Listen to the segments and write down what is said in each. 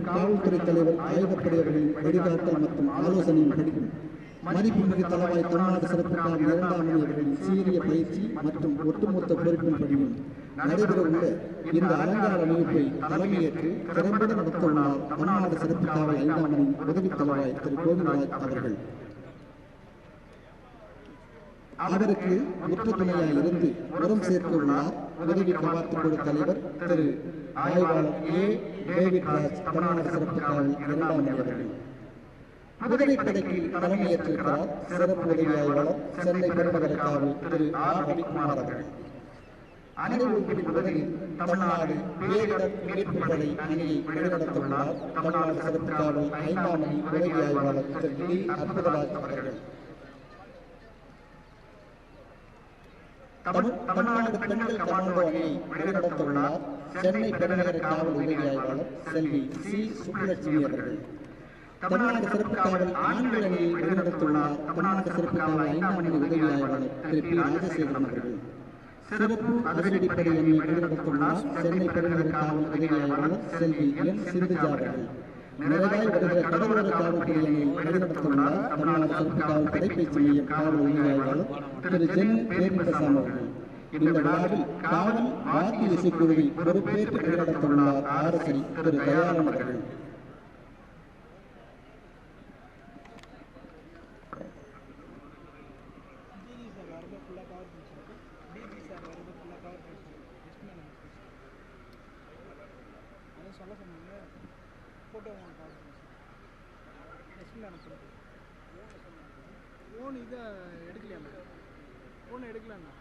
காவல்துறை தலைவர் ஆயுதப்படையவர்களின் வழிகாட்டல் மற்றும் ஆலோசனையின்படி மதிப்புமிகு தளவாய் தமிழ்நாடு சிறப்பு காவல் 2ஆம் அணி அவர்களின் சீரிய பயிற்சி மற்றும் ஒட்டுமொத்த பொறுப்பின்படியும் நடைபெறவுள்ள இந்த அலங்கார அணிவிப்பை தலைமையேற்று திறம்பட நடத்த உள்ளார் தமிழ்நாடு சிறப்பு காவல் 5ஆம் அணி உதவி தளவாய் திரு கோவிந்தராஜ் அவர்கள். அவருக்கு உற்ற துணையாய் இருந்து உரம் சேர்க்க உள்ளார் உதவி கவாத்து குழு தலைவர் திரு ஆய்வாளர் டேவிட் ராஜ் தமிழ்நாடு சிறப்பு காவல் 2ஆம் அணி அவர்கள். குதிரைப்படைக்கு தலைமையேற்றிருக்கிறார் சிறப்பு உதவி ஆய்வாளர் சென்னை பெருநகர காவல் திரு ரவிக்குமார் அவர்கள். அணிவகுப்பில் முதலில் தமிழ்நாடு பேரிடர் மீட்பு படை அணியை வழிநடத்த உள்ளார் தமிழ்நாடு சிறப்பு காவல் 5ஆம் அணி உதவி ஆய்வாளர் திரு டி அற்புதராஜ் அவர்கள். தமிழ்நாடு பெண்கள் கமாண்டோ அணியை வழிநடத்த உள்ளார் சென்னை பெருநகர காவல் உதவி ஆய்வாளர் செல்வி சி சுப்புலட்சுமி அவர்கள். தமிழ்நாடு சிறப்பு காவல் ஆண்கள் அணியை வழிநடத்த உள்ளார் தமிழ்நாடு சிறப்பு காவல் 5ஆம் அணி உதவி ஆய்வாளர் திரு பி ராஜசேகரன் அவர்கள். சிறப்பு அதிரடிப்படை அணியை வழிநடத்த உள்ளார் சென்னை பெருநகர காவல் உதவி ஆய்வாளர் செல்வி என் சிந்துஜா அவர்கள். நிறைவாய் வருகிற கடலோர காவல்துறை அணியை வழிநடத்த உள்ளார் தமிழ்நாடு சிறப்பு காவல் படைப்பயிற்சி மையம் காவல் உதவி ஆய்வாளர் திரு ஜென் தேவிந்தசாமி அவர்கள். இந்த விழாவில் காவல் வாத்திய இசைக்குழுவை பொறுப்பேற்று வழிநடத்த உள்ளார் ஆர்எஸ்ஐ திரு தயாளன் அவர்கள். ஃபோன் இதை எடுக்கலையாண்ணா ஃபோனை எடுக்கலாண்ணா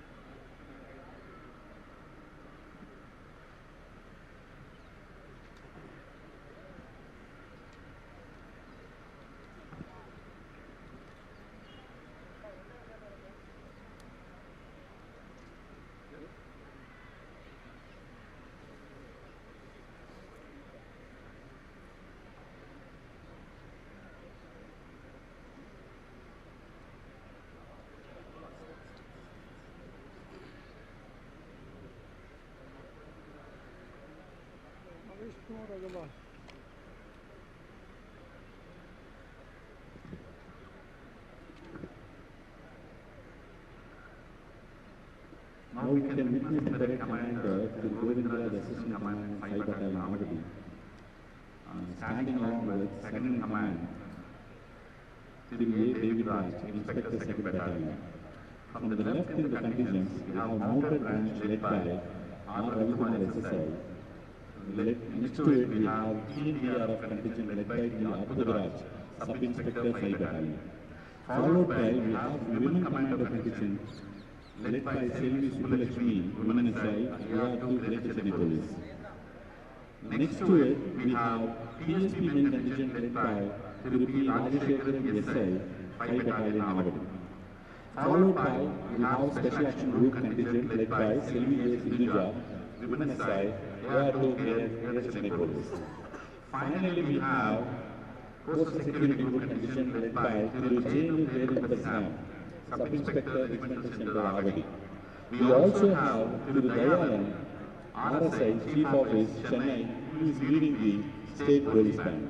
Now we can witness the direct commander to Govindraj Assistant Command 5 Battalion Madurai, standing along with second in command Sri A. David Raj, Inspector 2nd Battalion. From the left in the contingent, we have mounted branch led by R. Adithanar SSI. Next to it, we have TNDRF contingent led by D. Adithanar, Sub-Inspector 5 Battalion. Followed by, we have Women Commander contingent led by Selvi Subbalakshmi, Women SI, AR2 Greater City Police. Next to it, we have PSP Men contingent led by Tirupi Rajashekharan SI, 5 Battalion Navadi. Followed by, we have Special Action Group contingent led by Selvi A. Sinduja, Women SI, AR2 Greater City Police. Finally, we have Coastal Security Group contingent led by Tiru J. Vedantasam, Sub-Inspector Regimental Center Avadi. We also have Tiru Dayalan, RSI Chief Office, Chennai, who is leading the State Police Band.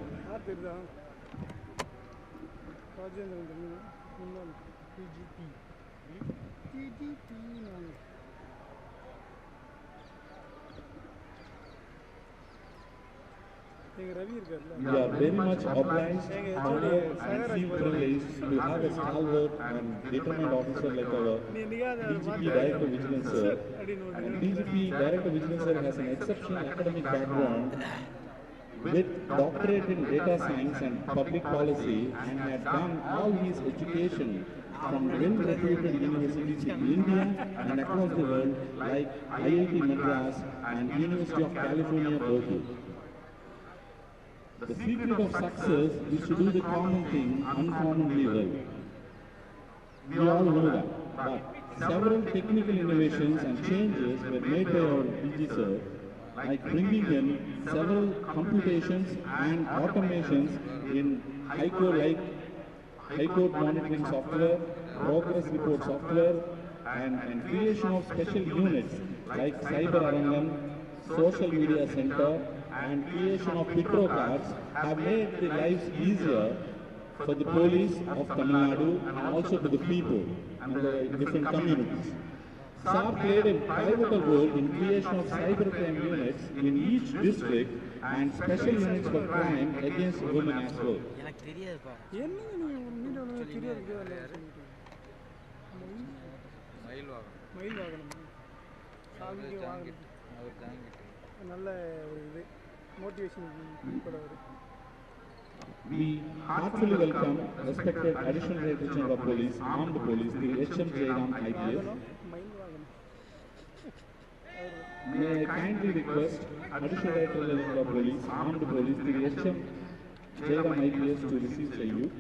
We are very much obliged, honored and feel privileged to have a stalwart and determined officer like our DGP Director Vigilance Sir. And DGP Director Vigilance Sir has an exceptional academic background with doctorate in data science and public policy, and had done all his education from well-reputed universities in India and across the world like IIT Madras and University of California, Berkeley. The secret of success is to do the common thing uncommonly well. We all know that, but several technical innovations and changes were made by our DG sir, like bringing in several computations and automations in high court monitoring software, progress report software, and creation of special units like Cyber Arangam, Social Media Center, and creation of Pitro cards have made the lives easier for the police of Tamil Nadu and also to the people and the different communities. SAR played a pivotal role in creation of cybercrime units in each district and special units for crime against women as well. எனக்கு தெரியாதுப்பா. என்னங்க நீங்க ஒரு மீடியால தெரியாது மயில் வாகனம் சாமிக்கு வாகனம் அவர் தாங்கிட்டு நல்ல ஒரு இது மோட்டிவேஷன் கூட வரும். We heartily welcome respected Additional Director General of Police, Armed Police, the H.M. Jairam IPS. May I kindly request Additional Director General of Police, Armed Police, the H.M. Jairam IPS to receive salute.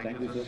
Thank you, sir.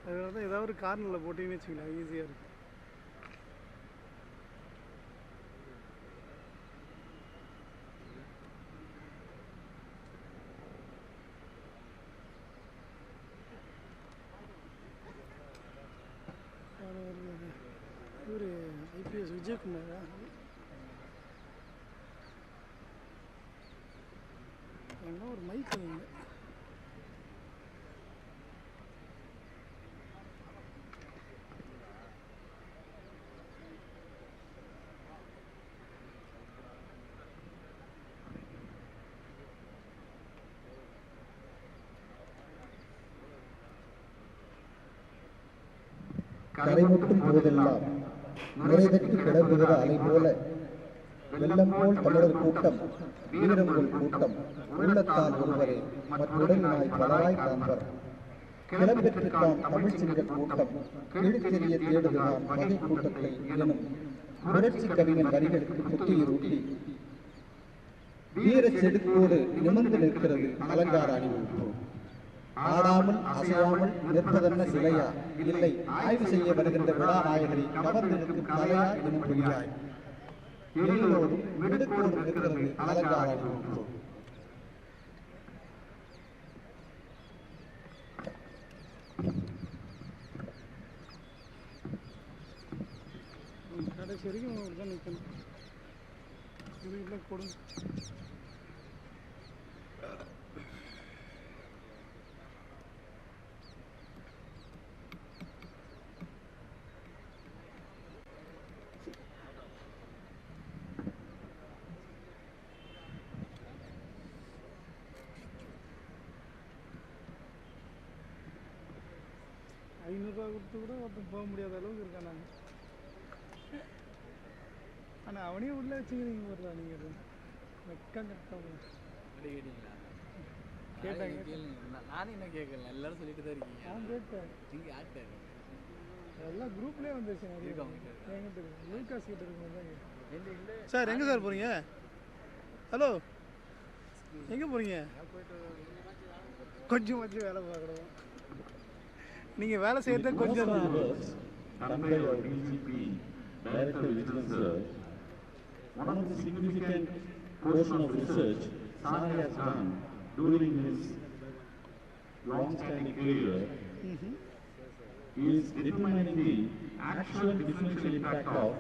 அது வந்து ஏதாவது ஒரு கார்னரில் போட்டிங்கன்னு வச்சுக்கலாம் ஈஸியாக இருக்கும். இவர் IPS விஜயகுமாரா என்ன ஒரு மைக் வைங்க. கரைமுட்டும் போதெல்லாம் நிறைதற்கு கிளம்புகிற அலை போல வெள்ளம் போல் தமிழர் கூட்டம் வீரங்கள் கூட்டம் உள்ளத்தால் ஒருவரை மற்றுடனாய் பலராய் காண்பர் கிளம்பெற்றிருக்கான் தமிழ் சிங்க கூட்டம் கிழித்தெறிய தேடுகிறான் வகை கூட்டத்தை எனும் புரட்சி கவிஞன் வரிகளுக்கு புத்துயிரூட்டி வீர செடுக்கோடு நிமிர்ந்து நிற்கிறது அலங்கார அணிவகுப்பு. ஆடாமல் அசையாமல் நிற்பதென்ன சிலையா, இல்லை ஆய்வு செய்ய வருகின்ற விழாநாயகரை கவர்ந்தெடுக்கும் தலையா எனும் பொய்யாய் எல்லோரும் விடுக்கோடு நிற்கிறது அலங்கார அணிவகுப்பு. கடைசி வரைக்கும் தான் நிற்கணும். இது கொடுங்க. ₹500 கொடுத்து கூட ஒருத்தன் போக முடியாத அளவுக்கு இருக்கா. நான் ஆனால் அவனையும் உள்ள வச்சுக்கிறீங்க போடுறா. நீங்கள் வெக்கம் கரெக்டாக கேட்டாங்க. நானும் என்ன கேட்கல, எல்லாரும் சொல்லிட்டு தான் இருக்கீங்க. நான் கேட்டேன், நீங்கள் ஆக்டர் எல்லாம் குரூப்லேயே வந்துருச்சு. என்கிட்ட லூகாஸ் கிட்ட இருக்கும்போது தான் கேட்டேன். சார் எங்கே சார் போகிறீங்க? ஹலோ, எங்கே போகிறீங்க? கொஞ்சம் வேலை பார்க்கணும். நீங்கள் வேலை செய்யறது கொஞ்சம் தான். One of the significant portion of research Sari has done during his long-standing career is determining the actual differential impact of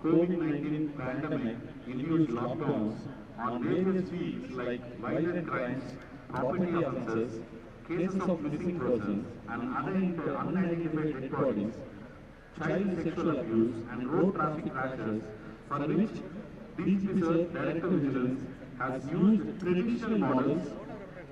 COVID-19 pandemic induced lockdowns on various fields like violent crimes, property offences, cases of missing persons and unidentified dead bodies, child sexual abuse and road traffic crashes, for which DGP Sir, Director of Vigilance, has used traditional models,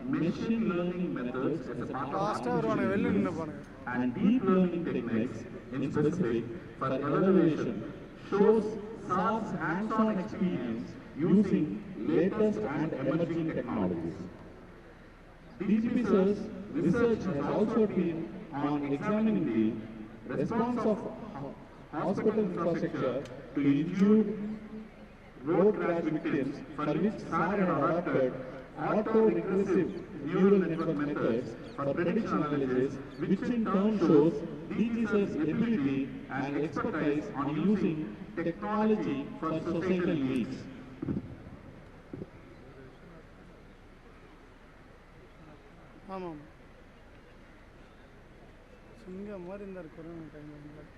machine learning methods as a part of artificial intelligence and deep learning techniques in specific for evaluation, shows SAR's hands-on experience using latest and emerging technologies. DGP Sir's research has also been on examining the response of hospital infrastructure to injured road crash victims, for which SAR had adopted auto-regressive neural network methods for prediction analysis, which in turn shows DGC's ability and expertise on using technology for societal needs. ஆமாம் சிங்கம் மாதிரி இருந்தார் corona டைமில்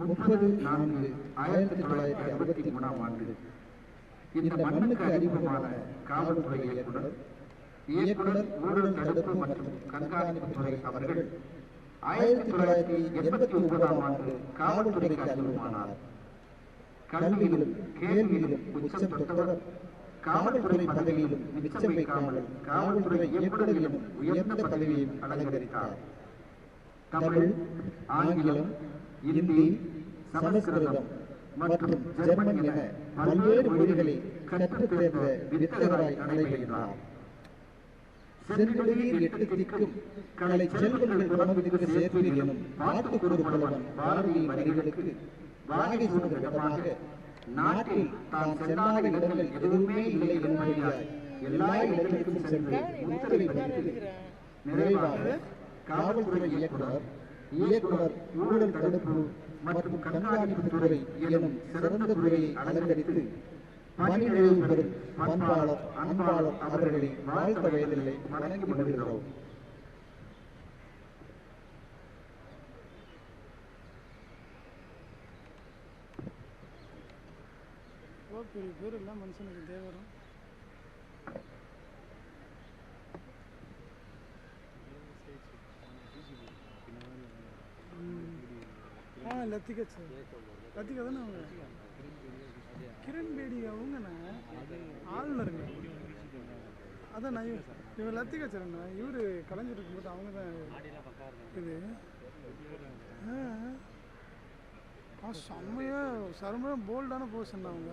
30/4/1963 ஆண்டு இந்த மண்ணுக்கு அறிமுகமான காவல்துறை இயக்குனர் ஊழல் தடுப்பு மற்றும் கண்காணிப்பு துறை அவர்கள் 1989 ஆண்டு காவல்துறைக்கு அறிமுகமானார். கல்வியிலும் கேள்வியிலும் உச்சம் தொட்டவர் காவல்துறை பதவியிலும் மிச்சம் வைக்காமல் காவல்துறை இயக்குனர் எனும் உயர்ந்த பதவியையும் அலங்கரித்தார். தமிழ், ஆங்கிலம், இந்தி, சமஸ்கிருதம் மற்றும் ஜெர்மன் என பல்வேறு மொழிகளை கற்றுத் தேர்ந்த வித்தகராய் நடைபெறுகிறார். செந்தொழில் எட்டு திக்கும் கலை செல்வங்கள் குணமிக்கு சேர்ப்பீர் எனும் பாட்டுக்குறு புலவன் பாரதியின் வரிகளுக்கு வாகை சூடும் விதமாக நாட்டில் தான் செல்லாத இடங்கள் எதுவுமே இல்லை என்பதாய் எல்லா இடங்களுக்கும் சென்று முத்திரை பதித்து நிறைவாக காவல்துறை இயக்குனர் ஊழல் தடுப்பு மற்றும் கண்காணிப்பு துறை எனும் சிறந்த துறையை அலங்கரித்து பணி நிறைவு பெறும் அன்பாளர் அவர்களை வாழ்த்த வயதில்லை வணங்கி வருகிறோம். பெரிய பேர் எல்லாம் மனுஷனுக்கு தேவரும் லத்திகா தானே அவங்க கிரண் பேடி அவங்கண்ணா ஆளுநருங்க. அதான் நான் இவன் லத்திகா சரண்ணா இவர் கலைஞர் இருக்கும்போது அவங்க தான் இது செம்மையாக போல்டான போர்ஷன் அவங்க.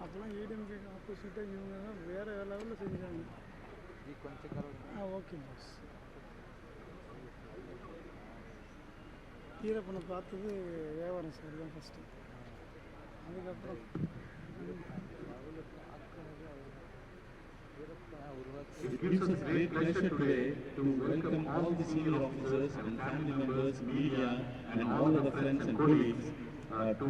அப்போலாம் ஏடிஎம்கே ஆப்போசிட்டாக இவங்க தான் வேறு லெவலில் செஞ்சாங்க. Okay pass. ஈரப்பனை பார்த்தது வியாபாரம் சார் தான் ஃபஸ்ட்டு. அதுக்கப்புறம் It gives us great pleasure today to welcome all the senior officers and family members, media and all other friends and colleagues to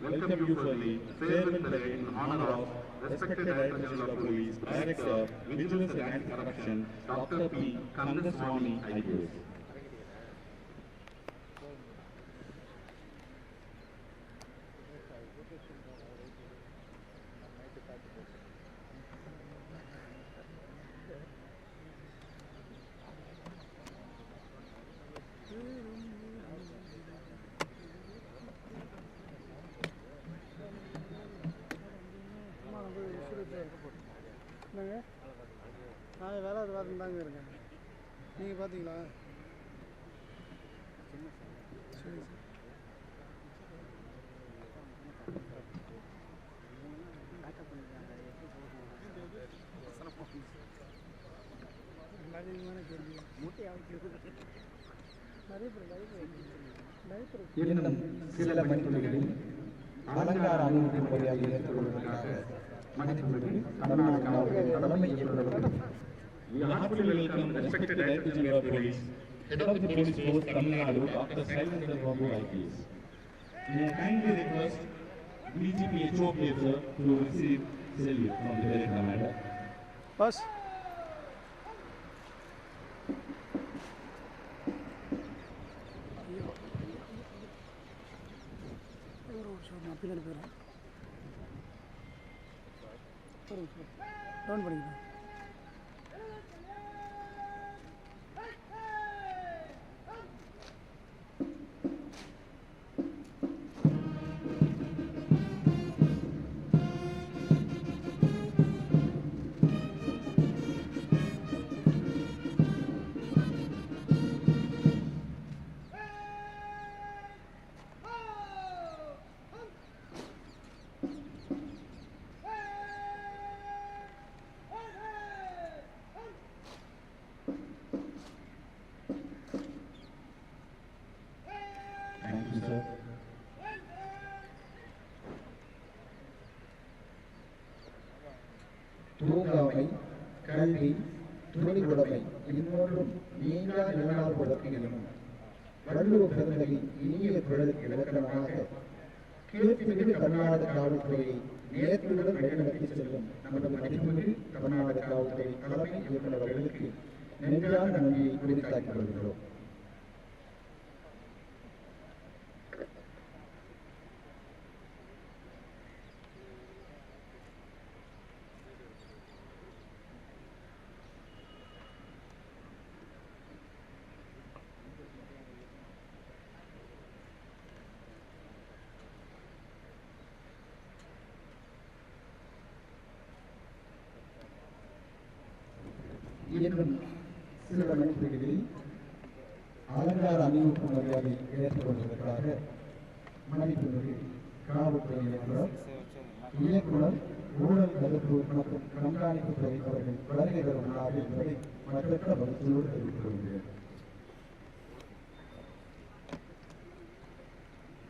welcome you for the farewell parade in honor of respected Director General of Police, Director, Vigilance and Anti-Corruption, Dr. P. Kandaswamy, IPS. என்னங்க நான் வேலை வாரம் தாங்க இருக்கேன். நீங்கள் பார்த்தீங்களா? சரி அதிகமான கேள்வி நிறைய பேர் இன்னும் சில மணித்துளிகளில் அலங்கார அணிவிப்பு மரியாதை ஏற்றுக்கொள்வதற்காக மணித்துளிகளில் தமிழ்நாடு காவல்துறை தலைமை இயக்குநர் We heartily welcome respected Director General of Police, Head of the Police Force, Tamil Nadu, Dr. Adithanar IPS. May I kindly request DGP HOP sir to receive salute from the Lieutenant Commander. Boss. Down பண்ணிக்கலாம். Thank you, sir. தூங்காமை, கல்வி, துணிவுடைமை இன்னொன்றும் நீங்கா நிலநாள் வழக்கிலும் வள்ளுவ பெருந்தகையின் இனிய குரலுக்கு இலக்கணமாக கீர்த்திமிகு தமிழ்நாடு காவல்துறையை நேர்த்தியுடன் வழிநடத்தி செல்லும் நமது மதிப்புமிகு தமிழ்நாடு காவல்துறை தலைமை இயக்குநர் அவர்களுக்கு நெஞ்சார்ந்த நன்றியை உரித்தாக்கி வருகிறோம். இன்னும் சில மணித்துறைகளில் அலங்கார அணிவிப்பு மரியாதை ஏற்றுக்கொள்வதற்காக மதிப்புமிகு காவல்துறை இயக்குனர் ஊழல் தடுப்பு மற்றும் கண்காணிப்பு துறை அவர்கள் வருகை தருகிறார்கள் என்பதை மற்றற்ற மகிழ்ச்சியோடு தெரிவித்துக் கொள்கிறேன்.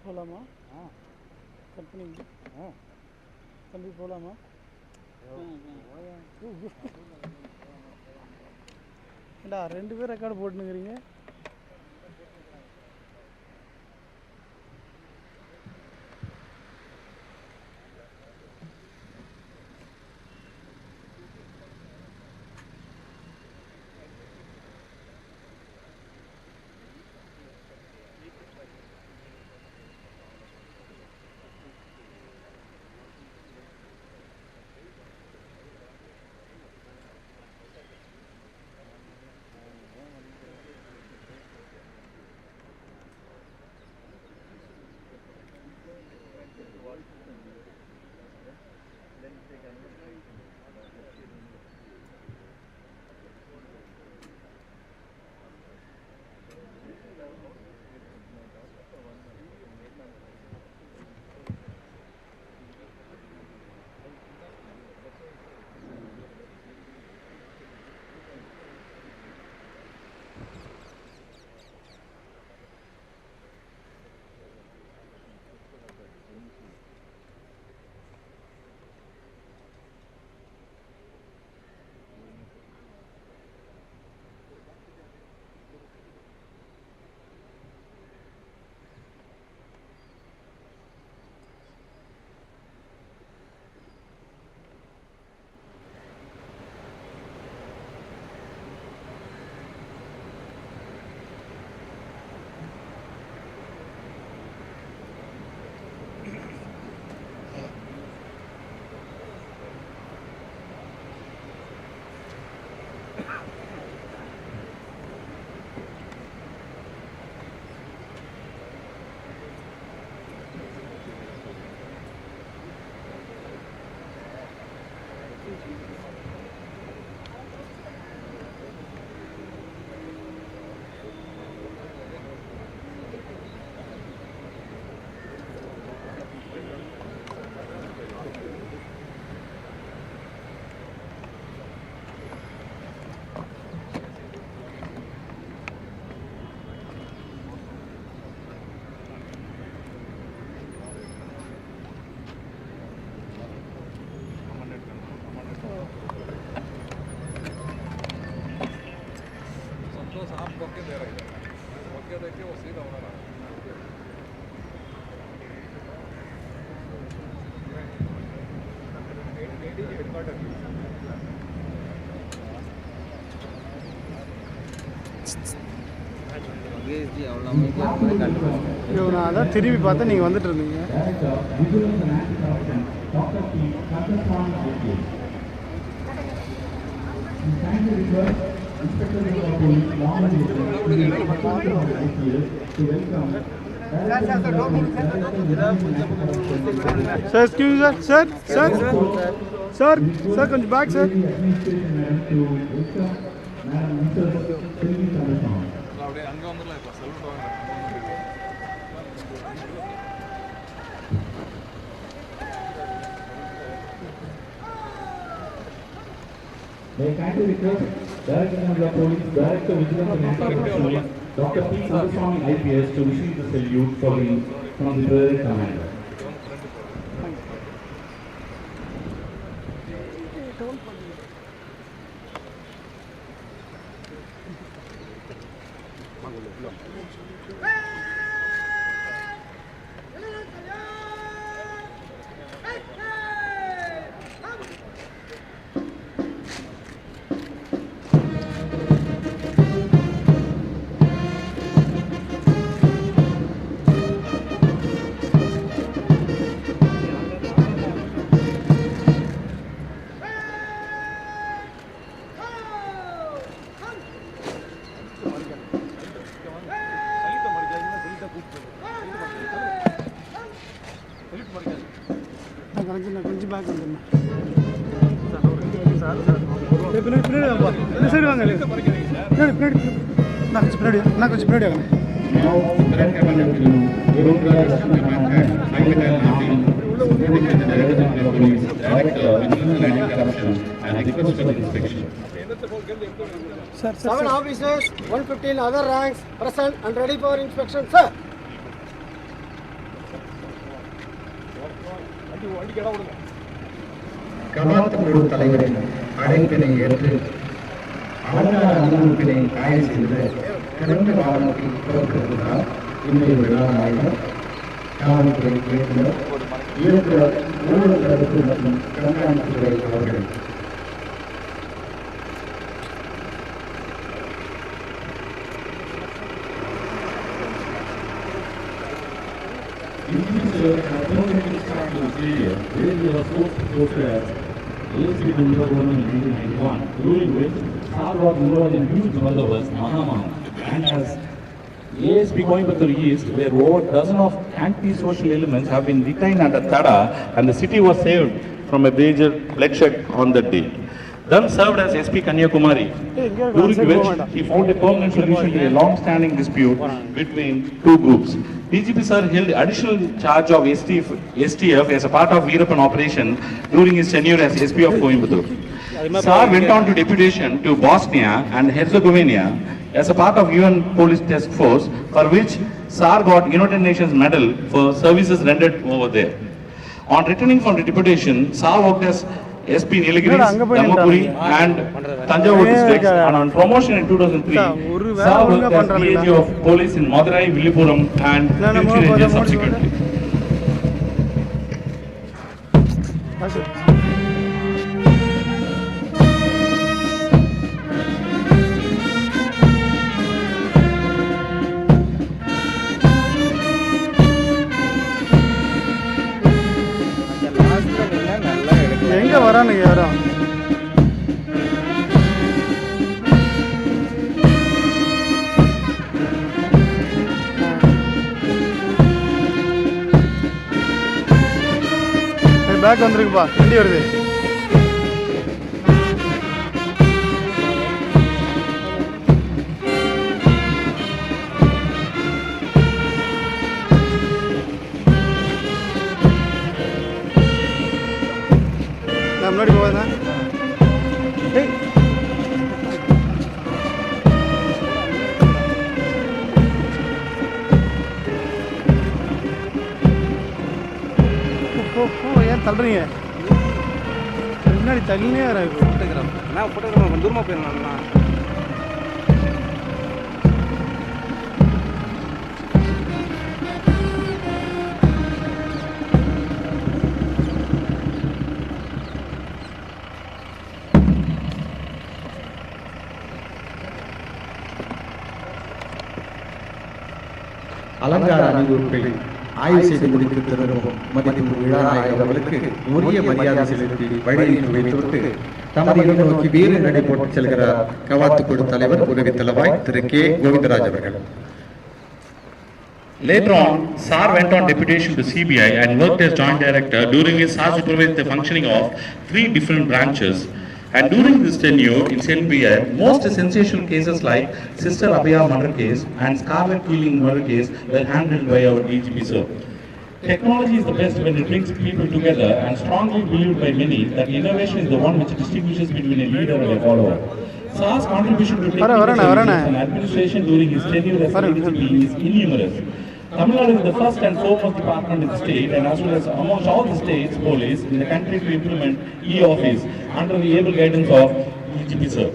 போகலாமா? கட் பண்ணி தம்பி போகலாமா? ஏண்டா 2 பேர் ரெக்கார்டு போட்டுனுங்கிறீங்க. ஐயோ நான் அதான் திரும்பி பார்த்தா நீங்கள் வந்துட்டு இருந்தீங்க. Sir, excuse me, sir. Sir, கொஞ்சம் back, sir. May I kindly request Director of Police, Director Vigilance and Anti-Corruption, Dr. P. Thanthi IPS to receive the salute from the Brigade Commander. கொஞ்சம் பேக் வந்துடுண்ணா. பின்னாடி வாங்கப்பா. இந்த side வாங்க. பின்னாடி நான் கொஞ்சம் பின்னாடி வாங்க. Now, Director Commander to Reputed Assistant Commander, Adithanar, supporting the Director of Police, Director Vigilance and Anti-Corruption, and request for inspection. Sir. 7 officers, 115 other ranks present and ready for inspection, sir. Kamath குழு தலைவரின் அழைப்பினை ஏற்று அவசர அறிவிப்பினை ஆய்வு செய்து கடந்த வாகனத்தில் புறப்பட்டிருந்தார். இன்றைய விழா நாயகர் காவல்துறை இயக்குனர் ஊழல் தடுப்பு மற்றும் கண்காணிப்புத்துறை அவர்கள். During which Sar was involved in huge bandobast, Mahamaham, and as ASP Coimbatore East, where over a dozen of anti-social elements have been detained under Tada, and the city was saved from a major bloodshed on that day. Then served as SP Kanyakumari, during which he found a permanent solution to a long-standing dispute between two groups. DGP sir held additional charge of STF as a part of Veerappan operation during his tenure as SP of Coimbatore. Sir went on to deputation to Bosnia and Herzegovina as a part of UN Police Task Force, for which Sir got United Nations Medal for services rendered over there. On returning from the deputation, Sir worked as SP Nilgiris, Dharmapuri and Tanjavur districts, and on promotion in 2003, Sir worked as DIG of Police in Madurai, Villupuram and Future Ranger subsequently. எங்கே வரானுங்க யாரும்? Back வந்துருக்குப்பா, வண்டி வருது. முன்னாடி போகுதுண்ணா. ஏன் தள்ளுறீங்க? முன்னாடி தள்ளினே வர photograph தூரமாக போயிருந்தா. அலங்கார அணிவகுப்பை ஆய்வு செய்து முடித்து திரும்பும் மதிப்பு விழாநாயகர் அவர்களுக்கு உரிய மரியாதை செலுத்தி வழியில் வைத்துவிட்டு தமது இடம் நோக்கி வீர நடை போட்டு செல்கிறார் கவாத்துக்குழு தலைவர் உதவி தளவாய் திரு கே கோவிந்தராஜ் அவர்கள். Later on, SAR went on deputation to CBI and worked as joint director. During his SAR supervised the functioning of 3 different branches. And during this tenure in CNBI, most sensational cases like Sister Abhaya murder case and Scarlet killing murder case were handled by our DGP sir. Technology is the best when it brings people together, and strongly believed by many that innovation is the one which distinguishes between a leader and a follower. SAR's contribution to technical and administration during his tenure as DGP is innumerous. Tamil Nadu is the first and foremost department in the state, and as well as amongst all the states police in the country to implement e-office under the able guidance of DGP sir.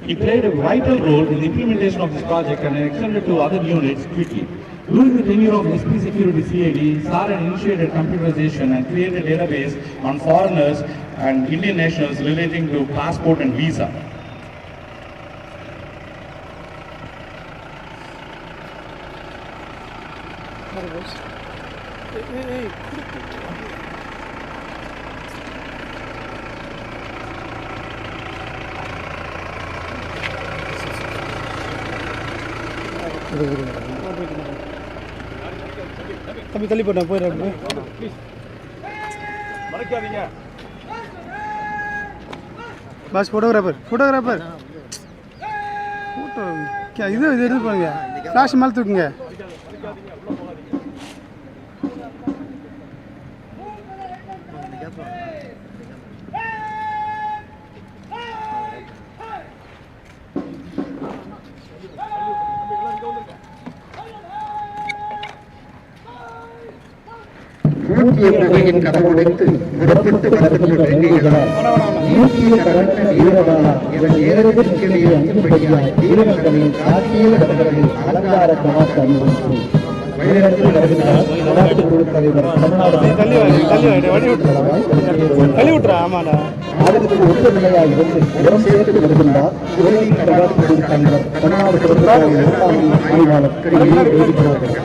He played a vital role in the implementation of this project and extended to other units quickly. During the tenure of SP Security CID, SAR initiated computerization and created a database on foreigners and Indian nationals relating to passport and visa. தம்பி தள்ளி போட்டேன் போயிடுறேன். Bus photographer photo இது எடுத்து போங்க. Flash மேலே தூக்குங்க. மூக்கிய புகையின் கதவுடைத்து விடப்பட்டு வரக்கூடிய வேங்கைகளால் மூக்கிய கடந்த வீரர்களால் இவன் ஏறத்திற்கே அங்கும்படியாய் வீரர்களின் காட்டிய கடல்களில் அலங்கார கவாத்து அணிவித்து வழிநடத்தி வருகிறார் கவாத்துக்குழு தலைவர் தமிழ்நாடு அதற்கு ஒற்றுமையாய் இருந்து உரம் சேர்த்து வருகின்றார் உதவி கவாத்துக்குழு தலைவர் தமிழ்நாடு ஆய்வாளர் திரு தேவிகிறார்கள்.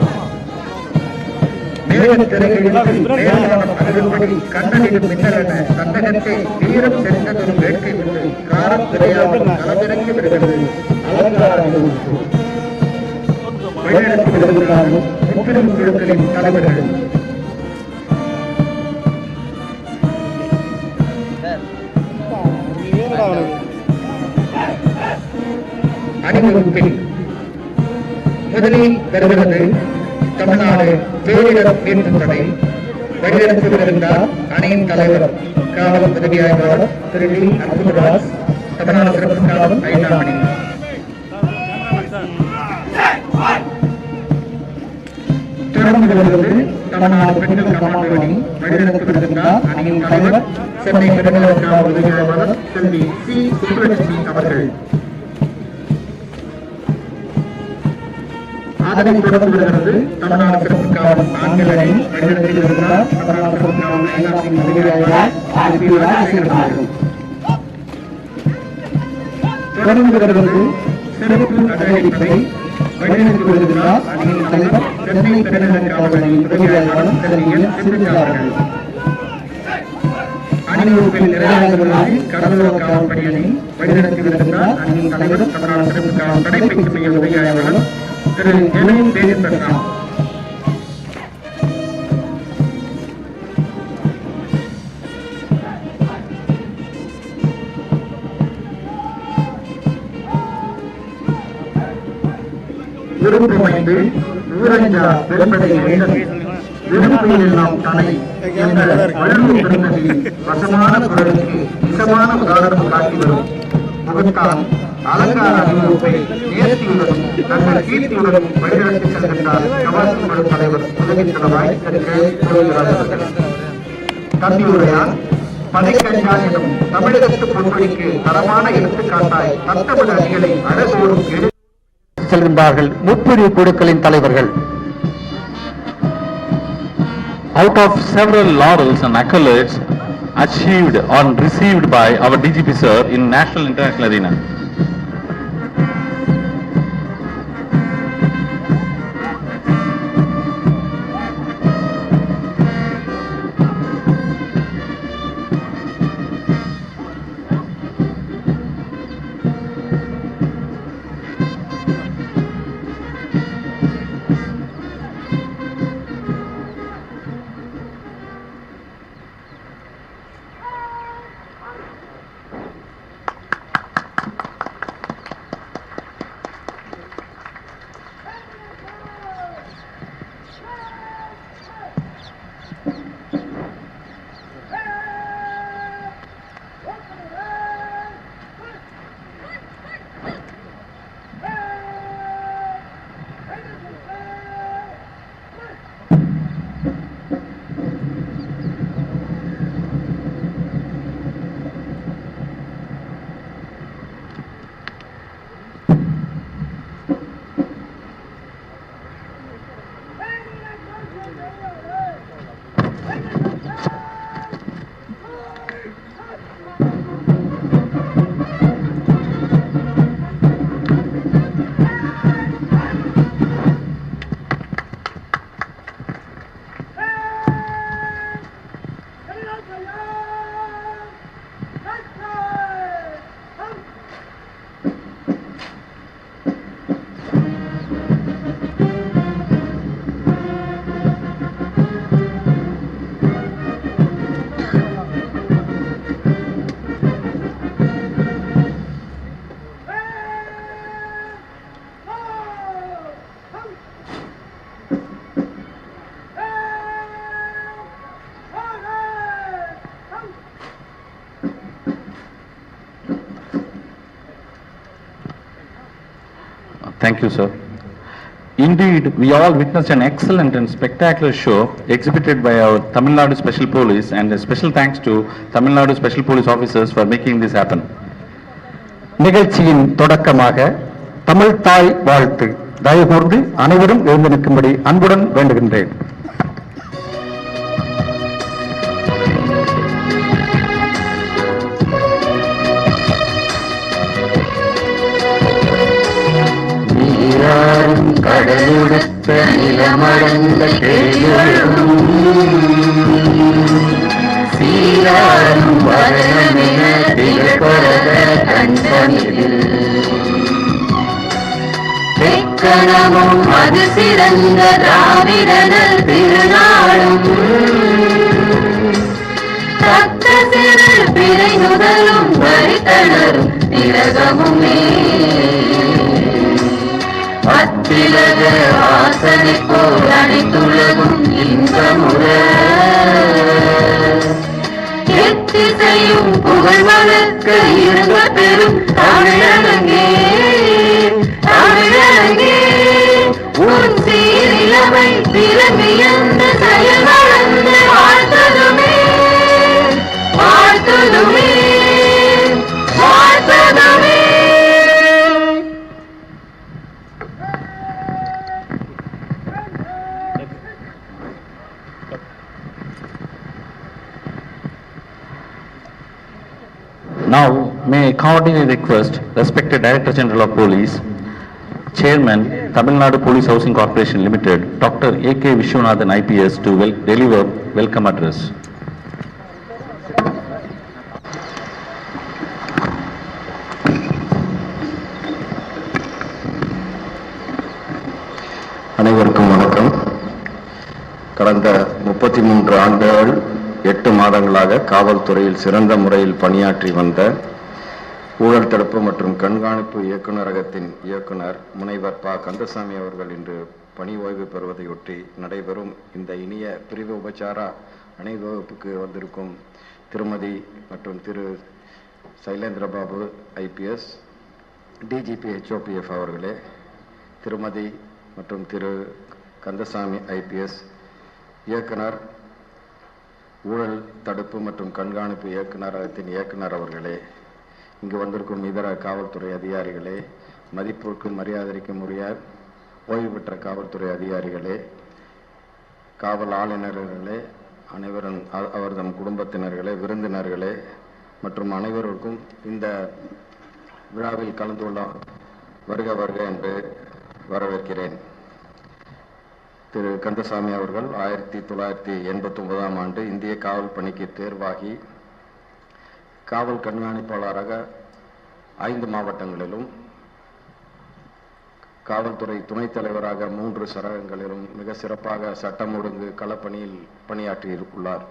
கண்ணனின் மின்னலென தன்னகத்தை வீரம் சென்றதொரு வேட்கை விட்டு காரம் திரையாமல் களமிறங்கி விடுகிறது அலங்கார அணிவகுப்பு. வழிநடத்தி வருகிறார்கள் முப்பெரும் குழுக்களின் தலைவர்கள். அணிவகுப்பில் முதலில் வருகிறது தமிழ்நாடு பேரிடர் மீட்புப் படை. வழிநடத்தி வருகின்றார் அணியின் தலைவர் காவல் உதவி ஆய்வாளர் திரு டி அற்புதராஜ், தமிழ்நாடு சிறப்பு காவல் 5ஆம் அணி. தொடர்ந்து வருகிறது தமிழ்நாடு பெண்கள் கமாண்டோ அணி. வழிநடத்தி வருகின்றார் அணியின் தலைவர் சென்னை பெருநகர காவல் உதவி ஆய்வாளர் செல்வி சி சுப்புலட்சுமி அவர்கள். அதனைத் தொடர்ந்து வருகிறது தமிழ்நாடு சிறப்பு காவல் ஆண்கள் அணி. வழிநடத்தி வருகிறார் தமிழ்நாடு சிறப்பு காவல் 5ஆம் அணி உதவி ஆய்வாளர் அவர்கள். தொடர்ந்து வருகிறது சிறப்பு அதிரடிப்படை. வழிநடத்தி வருகிறார் அணியின் தலைவர் சென்னை பெருநகர காவல் அணியின் உதவி ஆய்வாளர் செல்வி என் சிறுமிலா அவர்கள். அணிவகுப்பில் நிறைவாக வருவது கடலோர காவல்படை அணி. வழிநடத்தி வருகிறார் அணியின் தலைவர் தமிழ்நாடு சிறப்பு காவல் படை பயிற்சி உதவி ஆய்வாளர் திரு என் தேவிபிரசாத். விருப்பமைந்து ஊரஞ்சா பெரும்படை வேந்தன் விருப்பையில் நாம் தலை என்ற வள்ளுவ பெருந்தகையின் வசமான குரலுக்கு நிசமான உதாரணம் காட்டி வரும் முகத்தான் அலங்கார அணிவகுப்பை நேர்த்தியுடனும் தங்கள் கீர்த்தியுடனும் வழிநடத்தி செல்கின்றார் கவாத்துக்குழு தலைவர் உதவி தளவாய் அவர்கள். தம்பியுரையார் படைக்கஞ்சான் எனும் தமிழகத்து பொன்மொழிக்கு தரமான எடுத்துக்காட்டாய் தத்தமிழ் அணிகளை அழகோடும் செல்கின்றார்கள் முற்பிரிவு குழுக்களின் தலைவர்கள். Out of several laurels and accolades achieved or received by our DGP sir in national international arena, Thank you, sir. Indeed, we all witnessed an excellent and spectacular show exhibited by our Tamil Nadu Special Police, and a special thanks to Tamil Nadu Special Police officers for making this happen. நிகழ்ச்சியின் தொடக்கமாக தமிழ் தாய் வாழ்த்து தயவு கூர்ந்து அனைவரும் எழுந்து நிற்கும்படி அன்புடன் வேண்டுகின்றேன். கடலுடுத்த நிலமடந்த சீராரும் வரமென திகழ்பரத கண்டனில் தெக்கணமும் அது சிறந்த திராவிடனல் திருநாளும் தக்க சிறு பிறை முதலும் வரித்தனரும் திலகமுமே அத்திலக வாசனை போல் அனைத்துலகும் இன்பமுற எத்திசையும் புகழ் வளர்க்க இருந்த பெரும் தமிழனங்கே தமிழனங்கே உன் சீரிலமை திறமையந்த செயல் வளர்ந்து வாழ்த்ததுமே வாழ்த்ததுமே வாழ்த்ததுமே. Now, may I cordially request respected Director General of Police, Chairman, Tamil Nadu Police Housing Corporation Limited, Dr. A.K. Vishwanathan IPS to deliver welcome address. அனைவருக்கும் வணக்கம். கடந்த 33 ஆண்டுகள் 8 மாதங்களாக காவல்துறையில் சிறந்த முறையில் பணியாற்றி வந்த ஊழல் தடுப்பு மற்றும் கண்காணிப்பு இயக்குநரகத்தின் இயக்குனர் முனைவர் ப. கந்தசாமி அவர்கள் இன்று பணி ஓய்வு பெறுவதையொட்டி நடைபெறும் இந்த இனிய பிரிவு உபச்சார அணிவகுப்புக்கு வந்திருக்கும் திருமதி மற்றும் திரு சைலேந்திரபாபு ஐபிஎஸ், டிஜிபி HOPF அவர்களே, திருமதி மற்றும் திரு கந்தசாமி ஐபிஎஸ், இயக்குனர் ஊழல் தடுப்பு மற்றும் கண்காணிப்பு இயக்குநரகத்தின் இயக்குனர் அவர்களே, இங்கு வந்திருக்கும் இதர காவல்துறை அதிகாரிகளே, மதிப்புக்கும் மரியாதைக்கும் உரிய ஓய்வு பெற்ற காவல்துறை அதிகாரிகளே, காவல் ஆளுநர்களே, அனைவரும் அவர்தம் குடும்பத்தினர்களே, விருந்தினர்களே மற்றும் அனைவருக்கும் இந்த விழாவில் கலந்து கொள்ள வருக வருக என்று வரவேற்கிறேன். திரு கந்தசாமி அவர்கள் 1989ஆம் ஆண்டு இந்திய காவல் பணிக்கு தேர்வாகி காவல் கண்காணிப்பாளராக 5 மாவட்டங்களிலும், காவல்துறை துணைத் தலைவராக 3 சரகங்களிலும் மிக சிறப்பாக சட்டம் ஒழுங்கு களப்பணியில் பணியாற்றியுள்ளார்.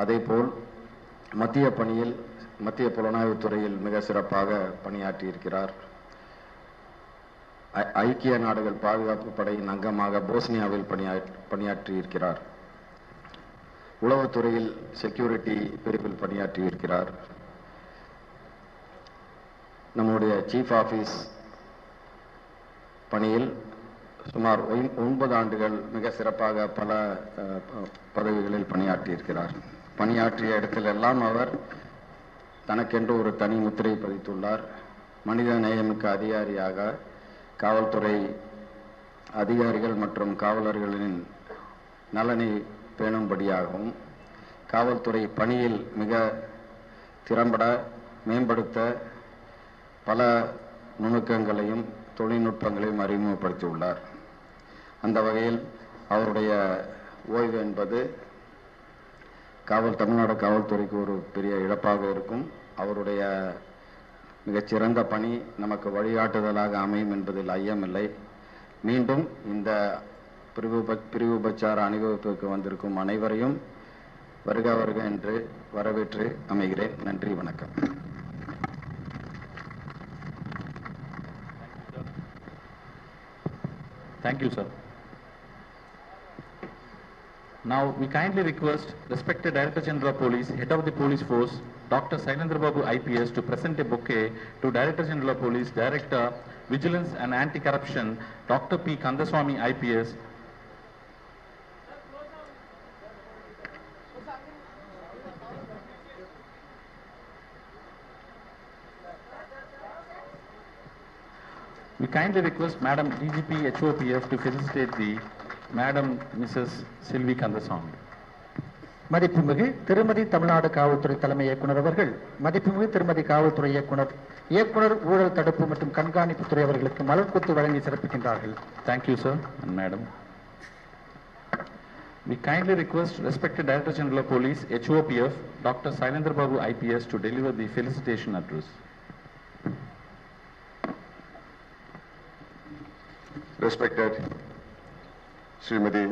அதேபோல் மத்திய புலனாய்வுத் துறையில் மிக சிறப்பாக பணியாற்றியிருக்கிறார். ஐக்கிய நாடுகள் பாதுகாப்பு படையின் அங்கமாக போஸ்னியாவில் பணியாற்றியிருக்கிறார். உளவுத்துறையில் செக்யூரிட்டி பிரிவில் பணியாற்றியிருக்கிறார். நம்முடைய சீஃப் ஆஃபீஸ் பணியில் சுமார் 9 ஆண்டுகள் மிக சிறப்பாக பல பதவிகளில் பணியாற்றியிருக்கிறார். பணியாற்றிய இடத்திலெல்லாம் அவர் தனக்கென்று ஒரு தனி முத்திரை பதித்துள்ளார். மனித நேயமிக்க அதிகாரியாக காவல்துறை அதிகாரிகள் மற்றும் காவலர்களின் நலனை பேணும்படியாகவும், காவல்துறை பணியில் மிக திறம்பட மேம்படுத்த பல நுணுக்கங்களையும் தொழில்நுட்பங்களையும் அறிமுகப்படுத்தியுள்ளார். அந்த வகையில் அவருடைய ஓய்வு என்பது தமிழ்நாடு காவல்துறைக்கு ஒரு பெரிய இழப்பாக இருக்கும். அவருடைய மிகச்சிறந்த பணி நமக்கு வழிகாட்டுதலாக அமையும் என்பதில் ஐயமில்லை. மீண்டும் இந்த பிரிவு உபச்சார அணிவகுப்புக்கு வந்திருக்கும் அனைவரையும் வருக வருக என்று வரவேற்று அமைகிறேன். நன்றி, வணக்கம். Thank you, sir. Now, we kindly request respected Director General of Police, Head of the Police Force, Dr. Sailendra Babu IPS to present a bouquet to Director General of Police, Director Vigilance and Anti-Corruption, Dr. P. Kandaswamy IPS. We kindly request Madam DGP HOPF to felicitate the Madam Mrs. Sylvie Kandaswamy. மதிப்புமிகு திருமதி தமிழ்நாடு காவல்துறை தலைமை இயக்குனர் அவர்கள், மதிப்புமிகு திருமதி காவல்துறை இயக்குனர் ஊழல் தடுப்பு மற்றும் கண்காணிப்பு துறை அவர்களுக்கு மலர்கொத்து வழங்கி சிறப்பிக்கின்றார்கள். Thank you, sir and madam. We kindly request respected Director General of Police HOPF Dr. Sailendra Babu IPS to deliver the felicitation address. Respected Srimati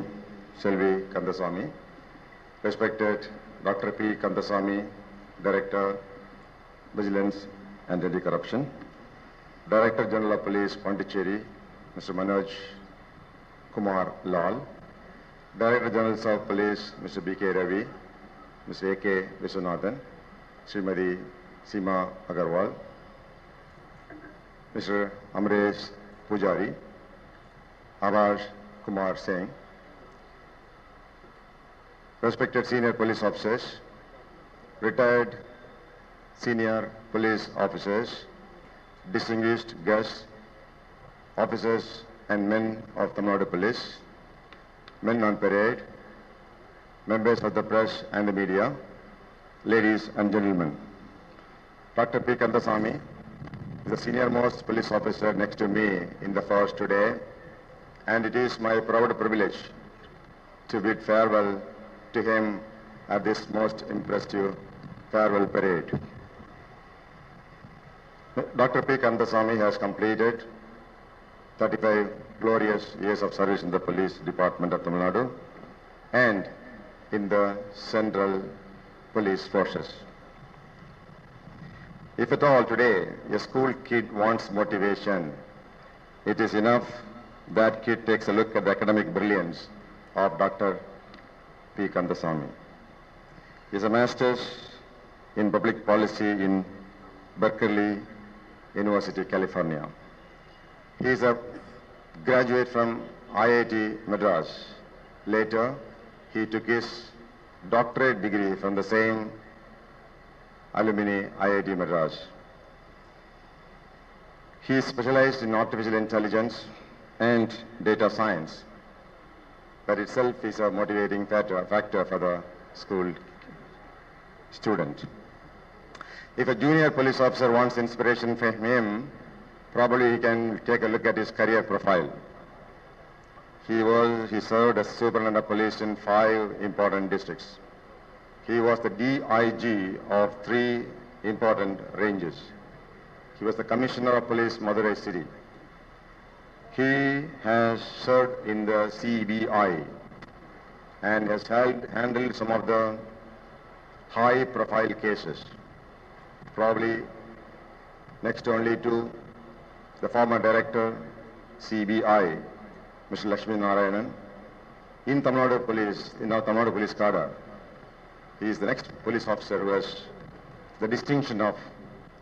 Selvi Kandaswamy, respected Dr. P. Kandaswamy, Director, Vigilance and Anti-Corruption, Director General of Police, Pondicherry, Mr. Manoj Kumar Lal, Director General of Police, Mr. B.K. Ravi, Mr. A.K. Viswanathan, Srimati Seema Agarwal, Mr. Amresh Pujari, Avaj Kumar Singh, respected senior police officers, retired senior police officers, distinguished guests, officers and men of Tamil Nadu Police, men on parade, members of the press and the media, ladies and gentlemen. Dr. P. Kandaswamy is the senior most police officer next to me in the force today, and it is my proud privilege to bid farewell to him at this most impressive farewell parade. Dr. P. Kandaswamy has completed 35 glorious years of service in the police department of Tamil Nadu and in the central police forces. If at all today a school kid wants motivation, it is enough that kid takes a look at the academic brilliance of Dr. P. Kandaswamy. He is a master's in public policy in Berkeley University, California. He is a graduate from IIT Madras. Later, he took his doctorate degree from the same alumni IIT Madras. He is specialized in artificial intelligence and data science. That itself is a motivating factor for the school student. If a junior police officer wants inspiration from him, probably he can take a look at his career profile. He served as superintendent of police in 5 important districts. He was the DIG of 3 important ranges. He was the commissioner of police, Madurai city. He has served in the CBI and has handled some of the high-profile cases, probably next only to the former director, CBI, Mr. Lakshmi Narayanan, in Tamil Nadu Police, in our Tamil Nadu Police cadre. He is the next police officer who has the distinction of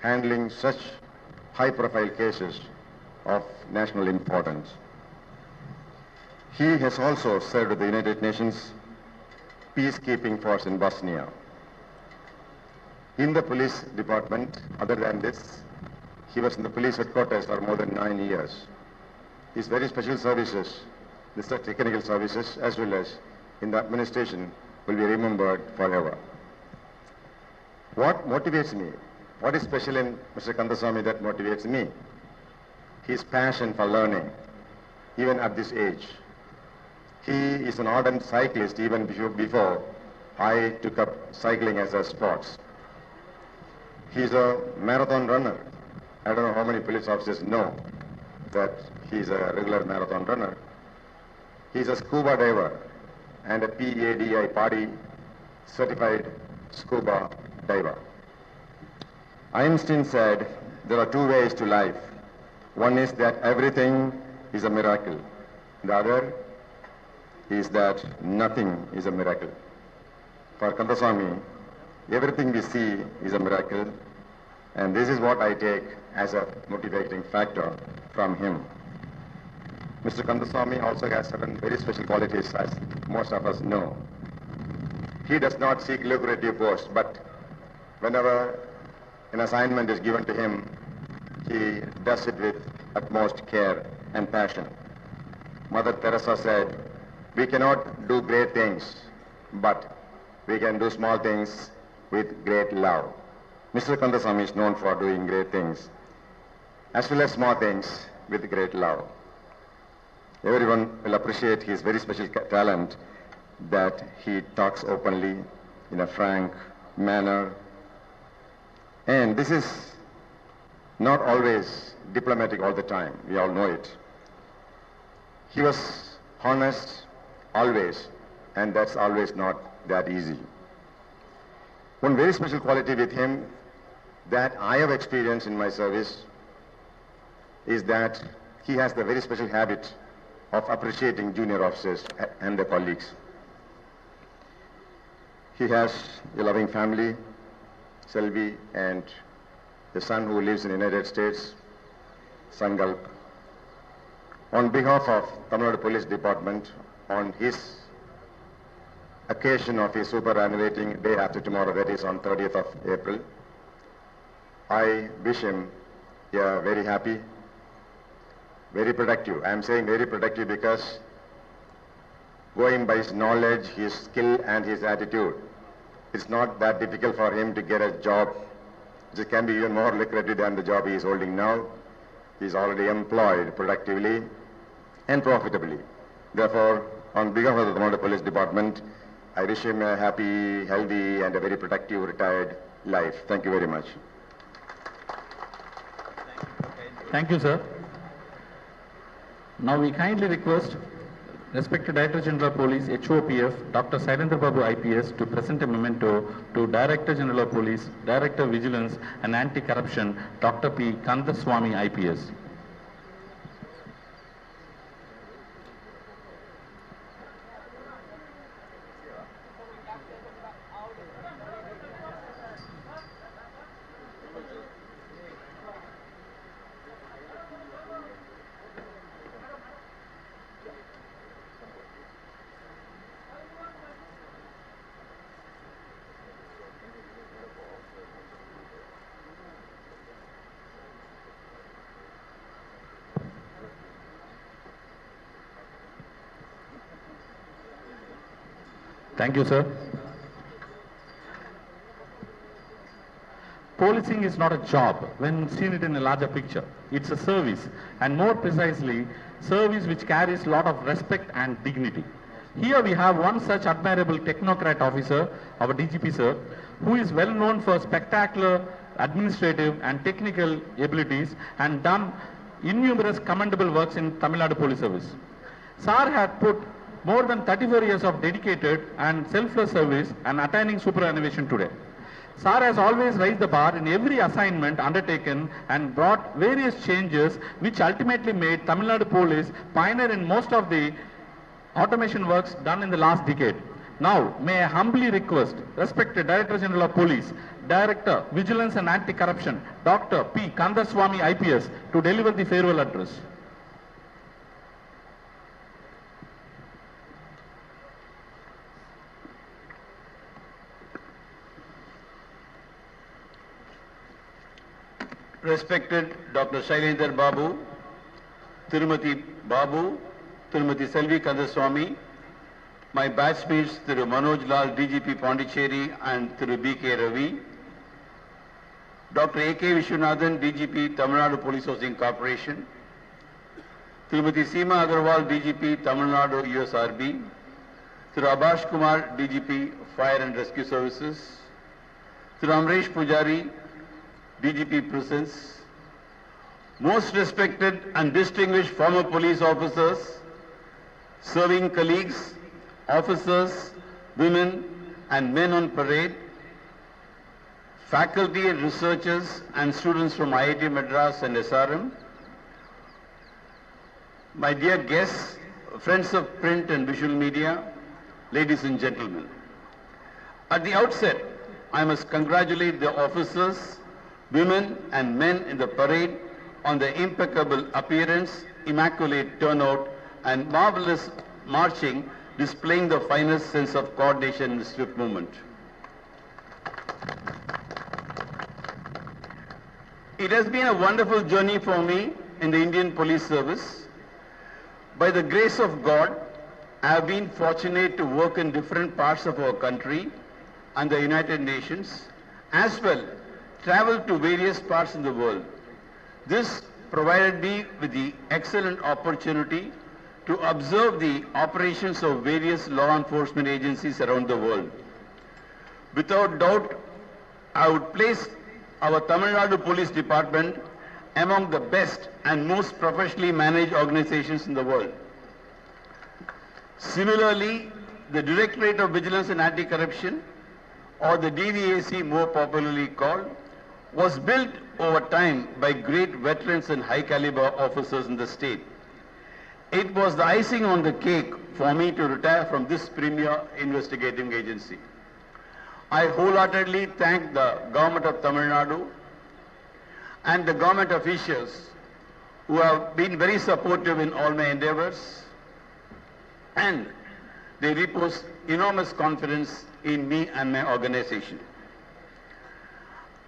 handling such high-profile cases of national importance. He has also served with the United Nations peacekeeping force in Bosnia. In the police department, other than this, he was in the police headquarters for more than 9 years. His very special services, the technical services as well as in the administration, will be remembered forever. What motivates me? What is special in Mr. Kandaswamy that motivates me? His passion for learning, even at this age. He is an ardent cyclist even before I took up cycling as a sport. He is a marathon runner. I don't know how many police officers know that he is a regular marathon runner. He is a scuba diver and a PADI certified scuba diver. Einstein said there are 2 ways to life. One is that everything is a miracle. The other is that nothing is a miracle. For Kandaswamy, everything we see is a miracle, and this is what I take as a motivating factor from him. Mr. Kandaswamy also has certain very special qualities, as most of us know. He does not seek lucrative posts, but whenever an assignment is given to him, he does it with utmost care and passion. Mother Teresa said, "We cannot do great things, but we can do small things with great love." Mr. Kandaswamy is known for doing great things, as well as small things with great love. Everyone will appreciate his very special talent that he talks openly in a frank manner. And this is not always diplomatic all the time, we all know it. He was honest always, and that's always not that easy. One very special quality with him that I have experienced in my service is that he has the very special habit of appreciating junior officers and their colleagues. He has a loving family, Selvi, and a son who lives in the United States, Sangalp. On behalf of Tamil Nadu Police Department, on his occasion of his superannuating day after tomorrow, that is on 30th of April, I wish him a very happy, very productive. I am saying very productive because going by his knowledge, his skill and his attitude, it's not that difficult for him to get a job. It can be even more lucrative than the job he is holding now. He is already employed productively and profitably. Therefore, on behalf of the Tamil Nadu Police Department, I wish him a happy, healthy and a very productive retired life. Thank you very much. Thank you, sir. Now we kindly request respected Director General of Police, HOPF, Dr. Sailendra Babu IPS to present a memento to Director General of Police, Director Vigilance and Anti-Corruption, Dr. P. Kandaswamy IPS. Thank you, sir. Policing is not a job when seen it in a larger picture. It's a service, and more precisely, service which carries a lot of respect and dignity. Here we have one such admirable technocrat officer, our DGP sir, who is well known for spectacular administrative and technical abilities and done innumerous commendable works in Tamil Nadu Police Service. Sir had put more than 34 years of dedicated and selfless service and attaining superannuation today. Sir has always raised the bar in every assignment undertaken and brought various changes which ultimately made Tamil Nadu Police pioneer in most of the automation works done in the last decade. Now, may I humbly request respected Director General of Police, Director, Vigilance and Anti-Corruption, Dr. P. Kandaswamy IPS to deliver the farewell address. Respected Dr. Sailendra Babu, Tirumati Babu, Tirumati Selvi Kandaswamy, my batchmates Thiru Manoj Lal, DGP Pondicherry and Thiru B.K. Ravi, Dr. A.K. Vishwanathan, DGP Tamil Nadu Police Housing Corporation, Tirumati Seema Agarwal, DGP Tamil Nadu USRB, Thiru Abhash Kumar, DGP Fire and Rescue Services, Thiru Amresh Pujari, DGP Prisons, most respected and distinguished former police officers, serving colleagues, officers, women and men on parade, faculty and researchers and students from IIT Madras and SRM, my dear guests, friends of print and visual media, ladies and gentlemen. At the outset, I must congratulate the officers, women and men in the parade on the impeccable appearance, immaculate turnout and marvelous marching, displaying the finest sense of coordination and swift movement. It has been a wonderful journey for me in the Indian Police Service. By the grace of God, I have been fortunate to work in different parts of our country and the United Nations, as well travel to various parts in the world. This provided me with the excellent opportunity to observe the operations of various law enforcement agencies around the world. Without doubt, I would place our Tamil Nadu Police Department among the best and most professionally managed organizations in the world. Similarly, the Directorate of Vigilance and Anti-Corruption, or the DVAC more popularly called, was built over time by great veterans and high-caliber officers in the state. It was the icing on the cake for me to retire from this premier investigating agency. I wholeheartedly thank the government of Tamil Nadu and the government officials who have been very supportive in all my endeavors, and they repose enormous confidence in me and my organization.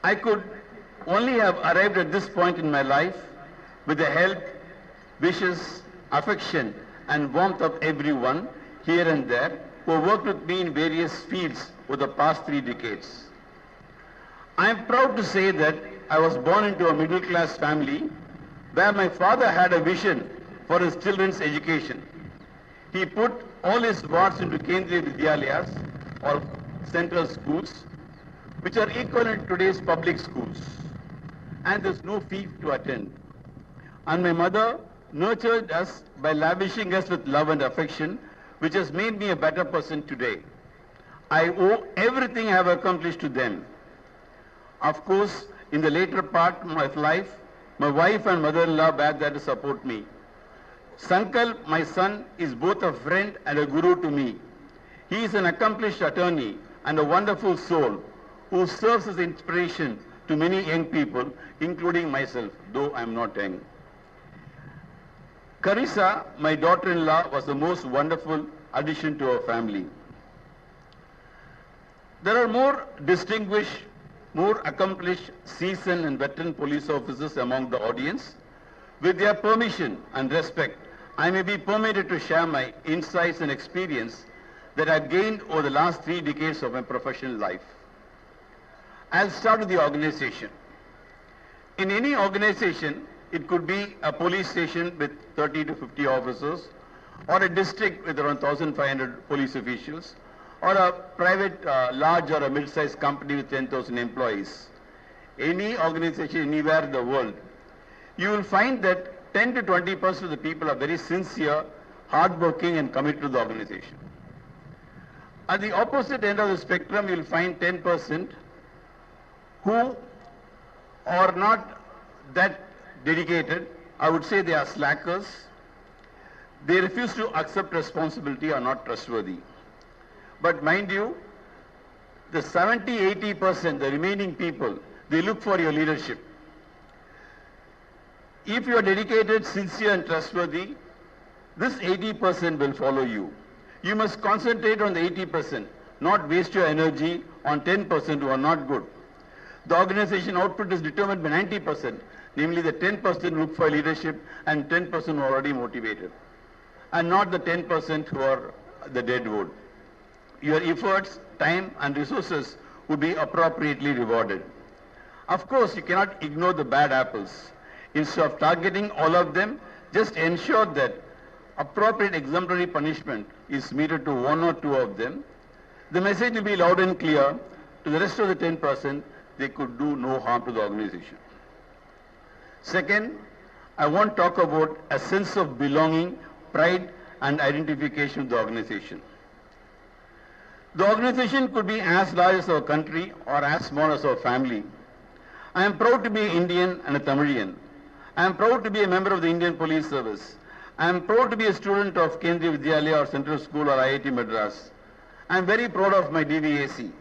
I could only have arrived at this point in my life with the help, wishes, affection and warmth of everyone here and there who worked with me in various fields over the past 3 decades. I am proud to say that I was born into a middle-class family where my father had a vision for his children's education. He put all his wards into Kendriya Vidyalayas, or central schools, which are equivalent to today's public schools, and there's no fee to attend. And my mother nurtured us by lavishing us with love and affection, which has made me a better person today. I owe everything I have accomplished to them. Of course, in the later part of my life, my wife and mother-in-law were there to support me. Sankal, my son, is both a friend and a guru to me. He is an accomplished attorney and a wonderful soul who serves as inspiration to many young people, including myself, though I am not young. Carissa, my daughter-in-law, was the most wonderful addition to our family. There are more distinguished, more accomplished, seasoned and veteran police officers among the audience. With their permission and respect, I may be permitted to share my insights and experience that I've gained over the last 3 decades of my professional life. I'll start with the organization. In any organization, it could be a police station with 30 to 50 officers, or a district with around 1,500 police officials, or a private large or a mid-sized company with 10,000 employees. Any organization anywhere in the world, you will find that 10 to 20% of the people are very sincere, hardworking and committed to the organization. At the opposite end of the spectrum, you will find 10% who are not that dedicated. I would say they are slackers. They refuse to accept responsibility, are not trustworthy. But mind you, the 70-80%, the remaining people, they look for your leadership. If you are dedicated, sincere and trustworthy, this 80% will follow you. You must concentrate on the 80%, not waste your energy on 10% who are not good. The organization output is determined by 90%, namely the 10% look for leadership and 10% who are already motivated, and not the 10% who are the dead wood. Your efforts, time and resources would be appropriately rewarded. Of course, you cannot ignore the bad apples. Instead of targeting all of them, just ensure that appropriate exemplary punishment is meted to 1 or 2 of them. The message will be loud and clear to the rest of the 10%, they could do no harm to the organization. Second, I want to talk about a sense of belonging, pride and identification of the organization. The organization could be as large as our country or as small as our family. I am proud to be Indian and a Tamilian. I am proud to be a member of the Indian Police Service. I am proud to be a student of Kendriya Vidyalaya or Central School or IIT Madras. I am very proud of my DVAC.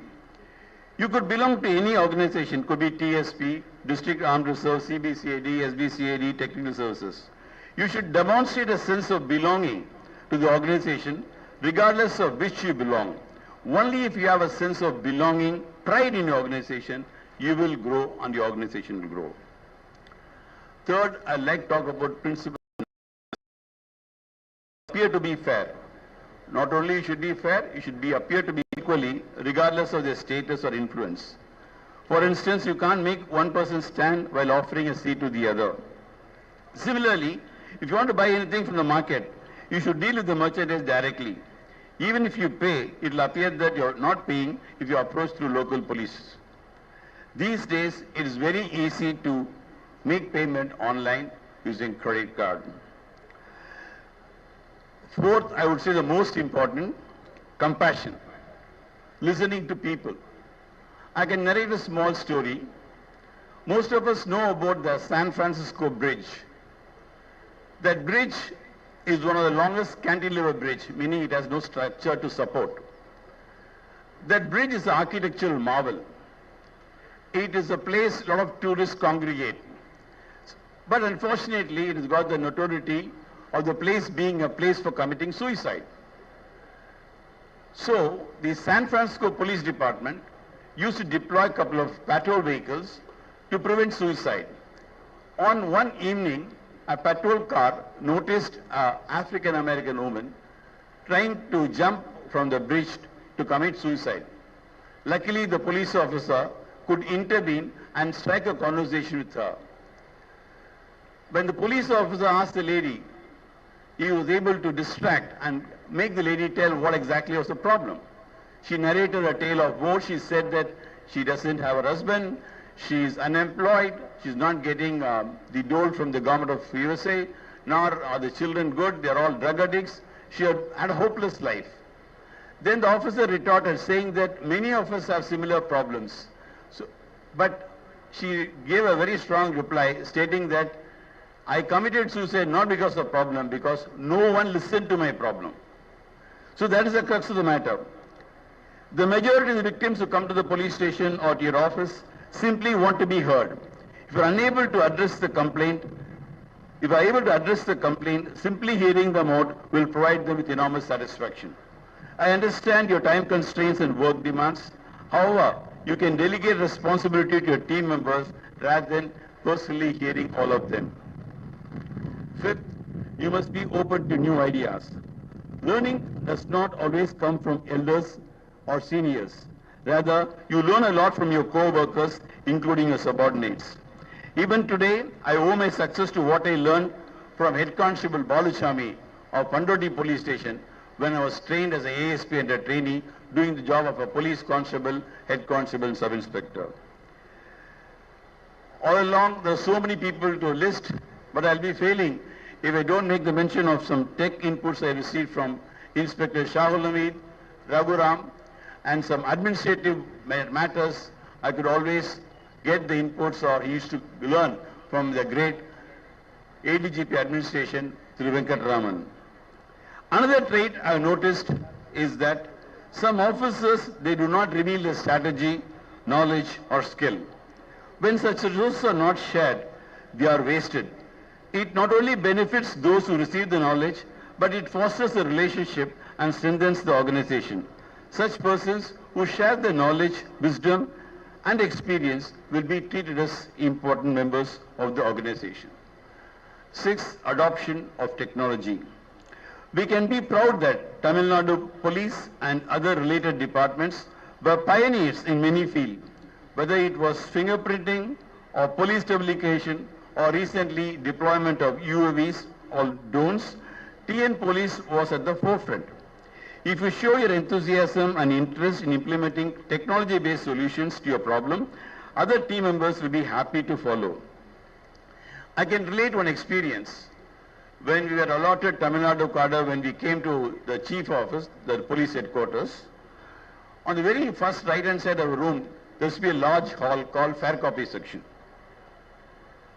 You could belong to any organization, could be TSP, District Armed Reserve, CBCAD, SBCAD, Technical Services. You should demonstrate a sense of belonging to the organization, regardless of which you belong. Only if you have a sense of belonging, pride in your organization, you will grow and your organization will grow. Third, I'd like to talk about principles. Appear to be fair. Not only you should be fair, you should appear to be equally, regardless of their status or influence. For instance, you can't make one person stand while offering a seat to the other. Similarly, if you want to buy anything from the market, you should deal with the merchandise directly. Even if you pay, it will appear that you are not paying if you are approached through local police. These days, it is very easy to make payment online using credit card. Fourth, I would say the most important, compassion. Listening to people. I can narrate a small story. Most of us know about the San Francisco Bridge. That bridge is one of the longest cantilever bridge, meaning it has no structure to support. That bridge is an architectural marvel. It is a place a lot of tourists congregate. But unfortunately, it has got the notoriety of the place being a place for committing suicide. So, the San Francisco Police Department used to deploy a couple of patrol vehicles to prevent suicide. On one evening, a patrol car noticed an African American woman trying to jump from the bridge to commit suicide. Luckily, the police officer could intervene and strike a conversation with her. When the police officer asked the lady, he was able to distract and make the lady tell what exactly was the problem. She narrated a tale of woe. She said that she doesn't have a husband, she is unemployed, she's not getting the dole from the government of USA, nor are the children good, they're all drug addicts. She had a hopeless life. Then the officer retorted saying that many of us have similar problems. But she gave a very strong reply stating that I committed suicide not because of problem, because no one listened to my problem. So that is the crux of the matter. The majority of the victims who come to the police station or to your office simply want to be heard. If you are unable to address the complaint, simply hearing them out will provide them with enormous satisfaction. I understand your time constraints and work demands. However, you can delegate responsibility to your team members rather than personally hearing all of them. Fifth, you must be open to new ideas. Learning does not always come from elders or seniors. Rather, you learn a lot from your co-workers, including your subordinates. Even today, I owe my success to what I learned from Head Constable Baluchami of Pandoti Police Station when I was trained as an ASP and a trainee doing the job of a police constable, head constable and sub-inspector. All along, there are so many people to list, but I'll be failing if I don't make the mention of some tech inputs I received from Inspector Shahul Hamid, Raghuram, and some administrative matters. I could always get the inputs, or he used to learn from the great ADGP administration through Venkataraman. Another trait I've noticed is that some officers, they do not reveal their strategy, knowledge or skill. When such resources are not shared, they are wasted. It not only benefits those who receive the knowledge, but it fosters a relationship and strengthens the organization. Such persons who share their knowledge, wisdom and experience will be treated as important members of the organization. Sixth, adoption of technology. We can be proud that Tamil Nadu Police and other related departments were pioneers in many fields, whether it was fingerprinting or police publication or recently deployment of UAVs or drones. TN Police was at the forefront. If you show your enthusiasm and interest in implementing technology-based solutions to your problem, other team members will be happy to follow. I can relate one experience. When we were allotted Tamil Nadu cadre, when we came to the chief office, the police headquarters, on the very first right-hand side of the room, there used to be a large hall called fair copy section.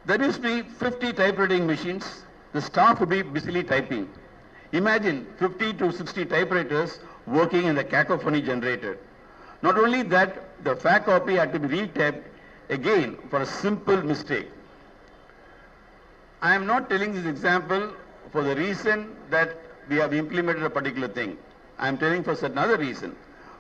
There used to be 50 typewriting machines. The staff would be busily typing. Imagine 50 to 60 typewriters working in the cacophony generated. Not only that, the fact copy had to be retyped again for a simple mistake. I am not telling this example for the reason that we have implemented a particular thing. I am telling for certain other reason.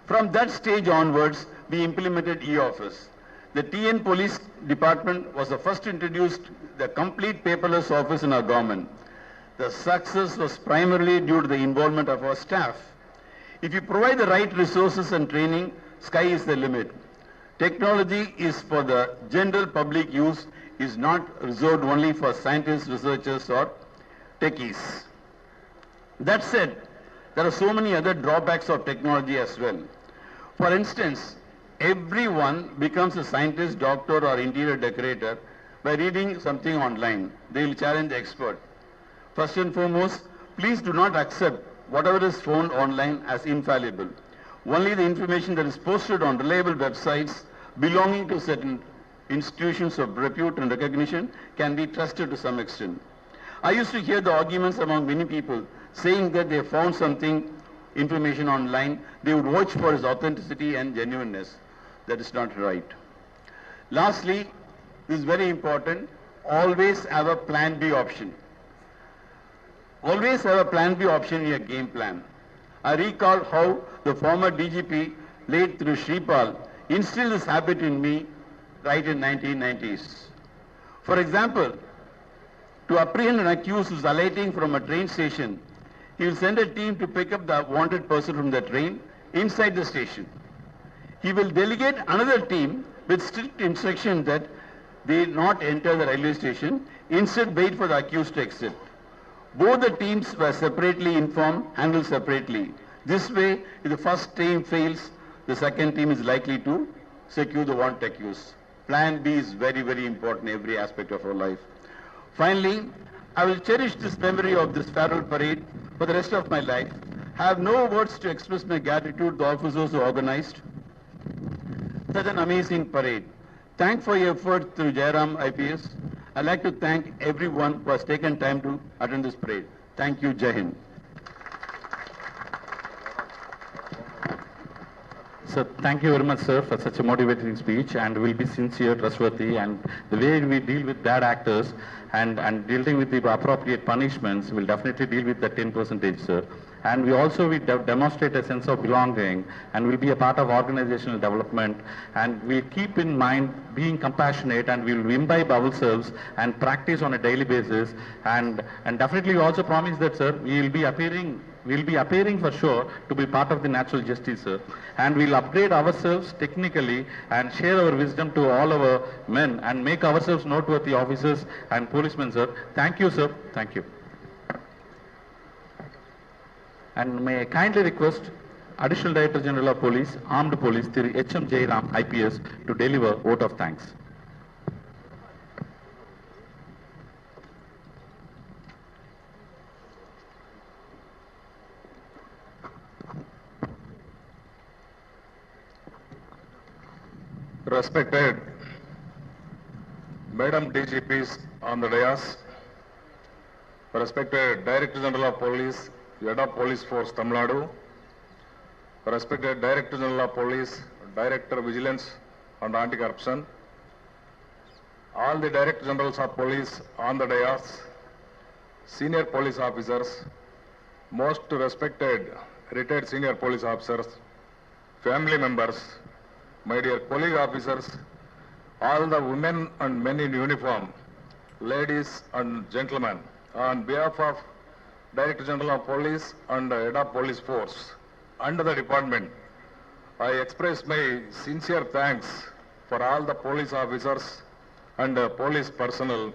From that stage onwards, we implemented e-office. The TN Police Department was the first to introduce the complete paperless office in our government. The success was primarily due to the involvement of our staff. If you provide the right resources and training, sky is the limit. Technology is for the general public use, is not reserved only for scientists, researchers or techies. That said, there are so many other drawbacks of technology as well. For instance, everyone becomes a scientist, doctor or interior decorator by reading something online. They will challenge the expert. First and foremost, please do not accept whatever is found online as infallible. Only the information that is posted on reliable websites belonging to certain institutions of repute and recognition can be trusted to some extent. I used to hear the arguments among many people saying that they found something, information online, they would watch for its authenticity and genuineness. That is not right. Lastly, this is very important, always have a plan B option. Always have a plan B option in your game plan. I recall how the former DGP, late through Shripal, instilled this habit in me right in 1990s. For example, to apprehend an accused who is alighting from a train station, he will send a team to pick up the wanted person from the train inside the station. He will delegate another team with strict instruction that they not enter the railway station, instead wait for the accused to exit. Both the teams were separately informed, handled separately. This way, if the first team fails, the second team is likely to secure the wanted accused. Plan B is very, very important in every aspect of our life. Finally, I will cherish this memory of this farewell parade for the rest of my life. I have no words to express my gratitude to the officers who organized such an amazing parade. Thank for your effort through Jairam IPS. I'd like to thank everyone who has taken time to attend this parade. Thank you, Jai Hind. So thank you very much, sir, for such a motivating speech, and we'll be sincere, trustworthy, and the way we deal with bad actors and dealing with the appropriate punishments, we'll definitely deal with the 10%, sir. And we demonstrate a sense of belonging, and we'll be a part of organizational development, and we'll keep in mind being compassionate, and we'll imbibe ourselves and practice on a daily basis, and definitely we also promise that, sir, we'll be appearing for sure to be part of the natural justice, sir. And we'll upgrade ourselves technically and share our wisdom to all our men and make ourselves noteworthy officers and policemen, sir. Thank you, sir. Thank you. And may I kindly request Additional Director General of Police, Armed Police, Thiru H.M. Jairam, IPS, to deliver vote of thanks. Respected Madam DGPs on the dais, respected Director General of Police, Head of Police Force Tamil Nadu, respected Director General of Police, Director Vigilance and Anti-Corruption, all the Director Generals of Police on the dais, senior police officers, most respected retired senior police officers, family members, my dear colleague officers, all the women and men in uniform, ladies and gentlemen, on behalf of Director General of Police and Head of Police Force and the department, I express my sincere thanks for all the police officers and police personnel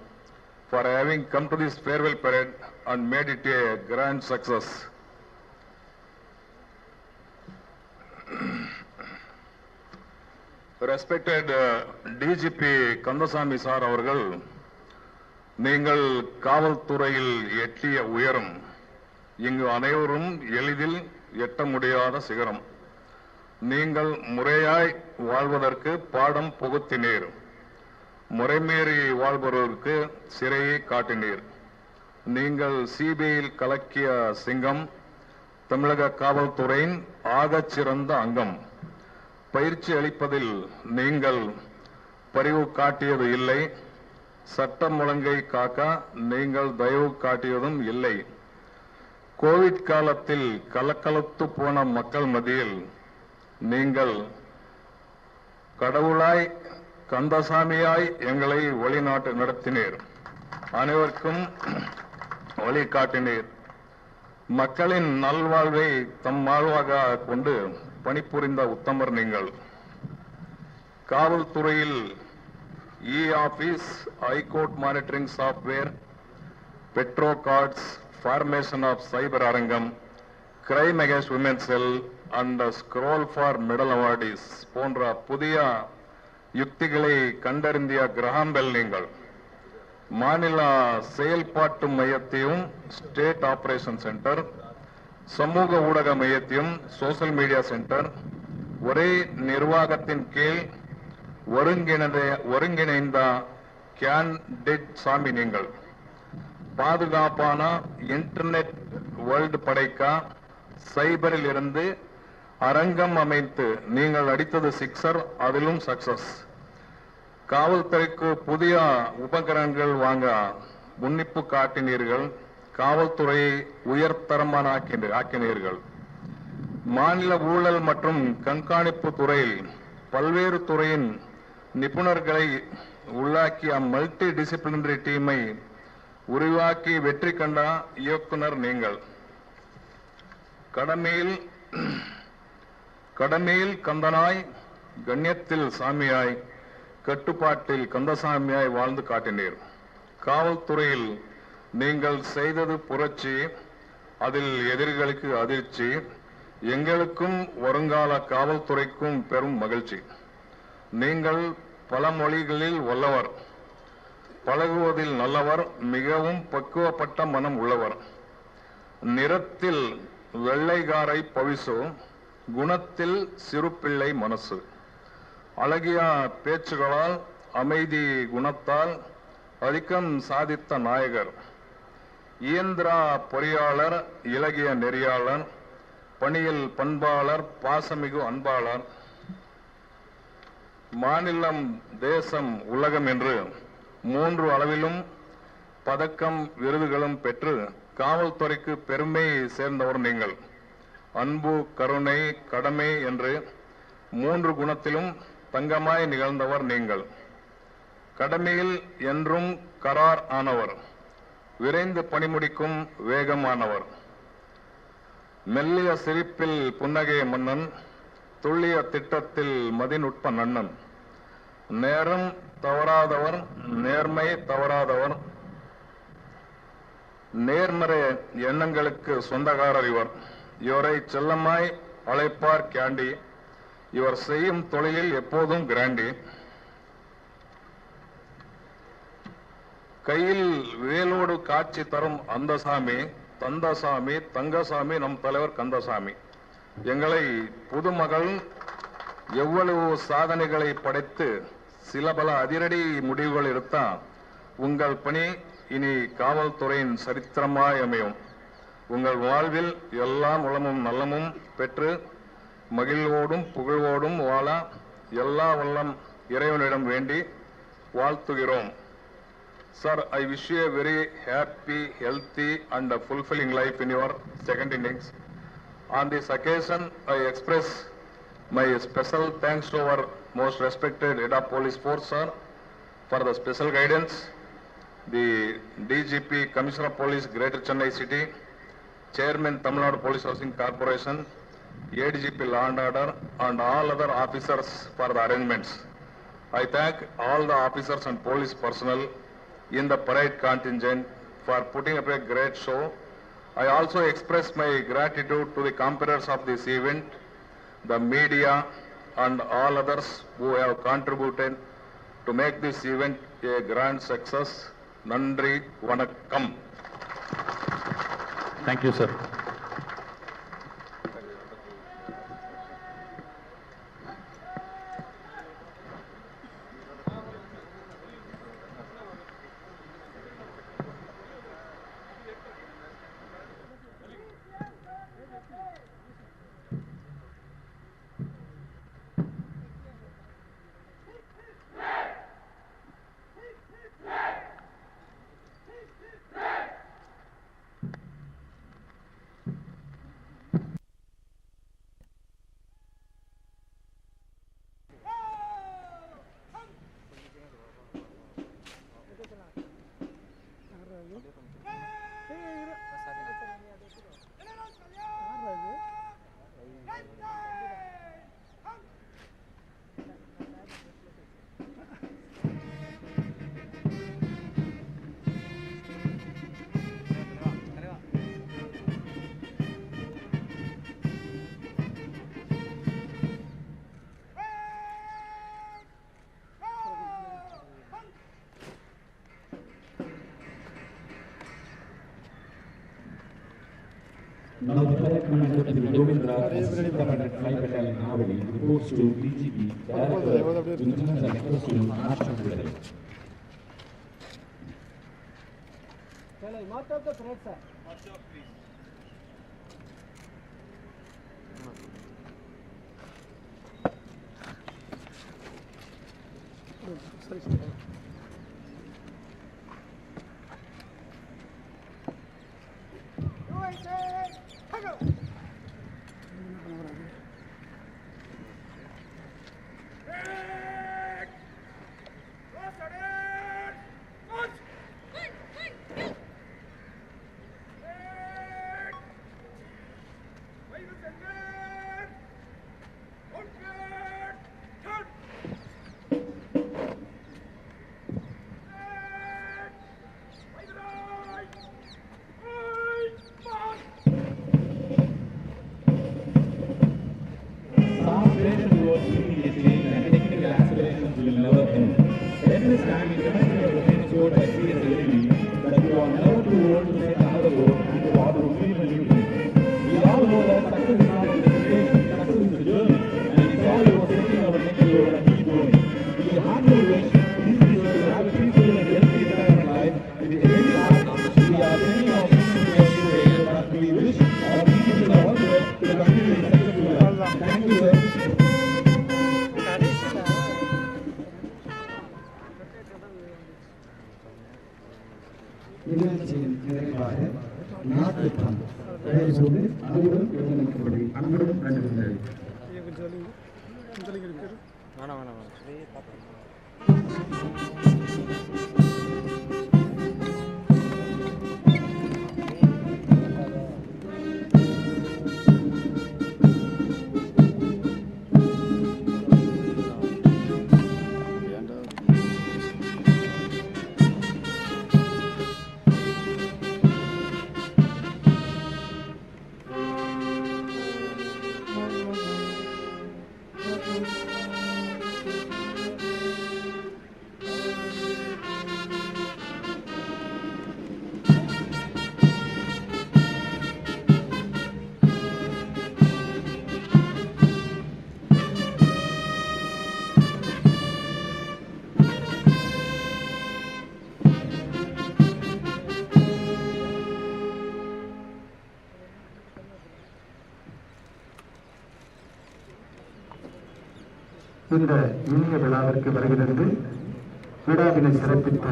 for having come to this farewell parade and made it a grand success. Respected DGP Kandasamy sir அவர்கள், நீங்கள் காவல்துறையில் எட்டிய உயரம் இங்கு அனைவரும் எளிதில் எட்ட முடியாத சிகரம். நீங்கள் முறையாய் வாழ்வதற்கு பாடம் புகுத்தினீர். முறைமீறி வாழ்பவர்களுக்கு சிறையை காட்டினீர். நீங்கள் சிபிஐயில் கலக்கிய சிங்கம், தமிழக காவல்துறையின் ஆகச்சிறந்த அங்கம். பயிற்சி அளிப்பதில் நீங்கள் பரிவு காட்டியது இல்லை. சட்டம் ஒழுங்கை காக்க நீங்கள் தயவு காட்டியதும் இல்லை. கோவிட் காலத்தில் கலக்கலத்து போன மக்கள் மத்தியில் நீங்கள் கடவுளாய் கந்தசாமியாய் எங்களை வழிநாட்டு நடத்தினீர். அனைவருக்கும் வழிகாட்டினீர். மக்களின் நல்வாழ்வை தம் வாழ்வாக கொண்டு பணிபுரிந்த உத்தமர் நீங்கள். காவல்துறையில் e office, high court monitoring software, petro cards, formation of cyber அரங்கம், crime against women cell and scroll for medal awardees போன்ற புதிய யுக்திகளை கண்டறிந்திய கிரஹாம் பெல் நீங்கள். மாநில செயல்பாட்டு மையத்தையும் ஸ்டேட் ஆபரேஷன் சென்டர், சமூக ஊடக மையத்தையும் சோசியல் மீடியா சென்டர் ஒரே நிர்வாகத்தின் கீழ் ஒருங்கிணைந்த கேண்டிட் சாமி நீங்கள். பாதுகாப்பான இன்டர்நெட் வேர்ல்டு படைக்க சைபரில் இருந்து அரங்கம் அமைத்து நீங்கள் அடித்தது சிக்ஸர், அதிலும் சக்சஸ். காவல்துறைக்கு புதிய உபகரணங்கள் வாங்க முன்னிப்பு காட்டினீர்கள். காவல்துறையை உயர்தரமான ஆக்கினீர்கள். மாநில ஊழல் மற்றும் கண்காணிப்பு துறையில் பல்வேறு துறையின் நிபுணர்களை உள்ளாக்கிய மல்டி டிசிப்ளினரி டீமை உருவாக்கி வெற்றி கண்ட இயக்குனர் நீங்கள். கடமையில் கந்தனாய், கண்ணியத்தில் சாமியாய், கட்டுப்பாட்டில் கந்தசாமியாய் வாழ்ந்து காட்டினீர். காவல்துறையில் நீங்கள் செய்தது புரட்சி, அதில் எதிரிகளுக்கு அதிர்ச்சி, எங்களுக்கும் வருங்கால காவல்துறைக்கும் பெரும் மகிழ்ச்சி. நீங்கள் பல மொழிகளில் வல்லவர், பழகுவதில் நல்லவர், மிகவும் பக்குவப்பட்ட மனம் உள்ளவர். நிறத்தில் வெள்ளைகாரை பவிசு, குணத்தில் சிறுபிள்ளை மனசு. அழகிய பேச்சுகளால், அமைதி குணத்தால் அதிகம் சாதித்த நாயகர். இயந்திர பொறியாளர், இலகிய நெறியாளர், பணியில் பண்பாளர், பாசமிகு அன்பாளர். மாநிலம், தேசம், உலகம் என்று 3 அளவிலும் பதக்கம் விருதுகளும் பெற்று காவல்துறைக்கு பெருமை சேர்ந்தவர் நீங்கள். அன்பு, கருணை, கடமை என்று 3 குணத்திலும் தங்கமாய் நிகழ்ந்தவர் நீங்கள். கடமையில் என்றும் கரார் ஆனவர், விரைந்து பணிமுடிக்கும் வேகமானவர். மெல்லிய சிரிப்பில் புன்னகைய மன்னன், துல்லிய திட்டத்தில் மதிநுட்ப நன்னன். நேரம் தவறாதவர், நேர்மை தவறாதவர், நேர்மறை எண்ணங்களுக்கு சொந்தக்காரர் இவர். இவரை செல்லமாய் அழைப்பார் கேண்டி. இவர் செய்யும் தொழிலில் எப்போதும் கிராண்டி. கையில் வேலோடு காட்சி தரும் அந்தசாமி, தந்தசாமி, தங்கசாமி, நம் தலைவர் கந்தசாமி. எங்களை புதுமகள் எவ்வளவு சாதனைகளை படைத்து சில பல அதிரடி முடிவுகள் எடுத்தா உங்கள் பணி இனி காவல்துறையின் சரித்திரமாய் அமையும். உங்கள் வாழ்வில் எல்லாம் வளமும் நலமும் பெற்று மகிழ்வோடும் புகழ்வோடும் வாழ எல்லா வல்லம் இறைவனிடம் வேண்டி வாழ்த்துகிறோம். Sir, I wish you a very happy, healthy and fulfilling life in your second innings. On this occasion, I express my special thanks to our most respected head of police force, sir, for the special guidance, the DGP, Commissioner of Police, Greater Chennai City, Chairman, Tamil Nadu Police Housing Corporation, ADGP Law and Order, and all other officers for the arrangements. I thank all the officers and police personnel in the parade contingent for putting up a great show. I also express my gratitude to the competitors of this event, the media, and all others who have contributed to make this event a grand success. Nandri Vanakkam. Thank you, sir. Now the fire commander to the Govindra, Assistant Commander, Flight Battalion, Navali, reports to DGP, Director, Vigilance and Express Team, Madurai. Mark up the thread, sir. Mark up, please. Sorry, sir. இந்த இனிய விழாவிற்கு வருகிறது விழாவினை சிறப்பித்த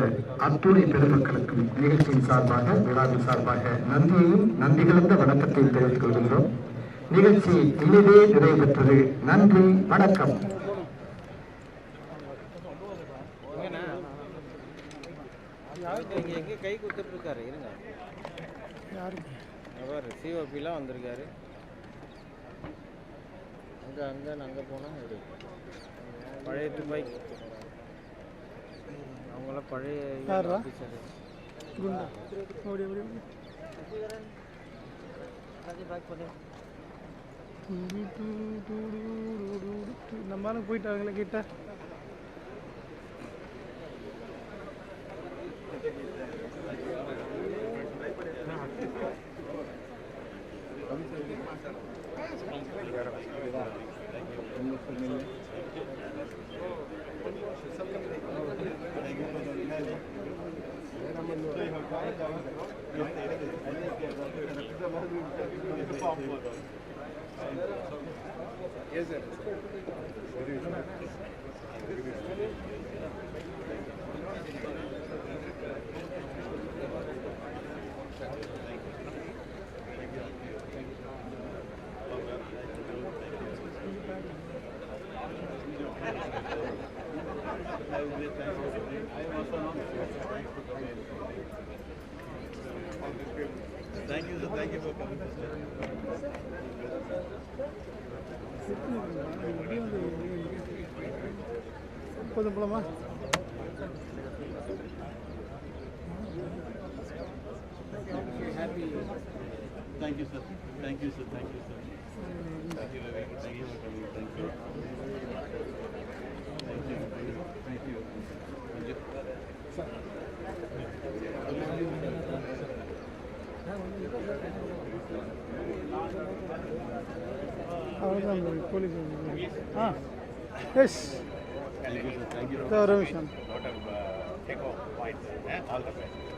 அத்துணை பெருமக்களுக்கும் நிகழ்ச்சியின் சார்பாக விழாவின் சார்பாக நன்றியையும் நன்றி கலந்த வணக்கத்தை தெரிவித்துக் கொள்கின்றோம். நிகழ்ச்சி இனிதே நிறைவு பெற்றது. நன்றி, வணக்கம். கை கொடுத்துட்டு இருக்காரு, இருங்க. அவர் சிஓபிலாம் வந்திருக்காரு. அங்கே போனால் எடு பழைய துபாய் அவங்களாம் பழைய ஆஃபீஸரு நம்மளும் போயிட்டாங்களே கிட்ட. Yes, sir. Thank you, sir. Thank you for coming. போதுமா? Thank you, sir. Thank you, sir. Thank you, sir. Thank you very much. Thank you for coming. Thank you. Thank you. Thank you. Thank you. அவ்வளோதான் police S Thank you. ஒரு நிமிஷம் Lot of take off points. All the best.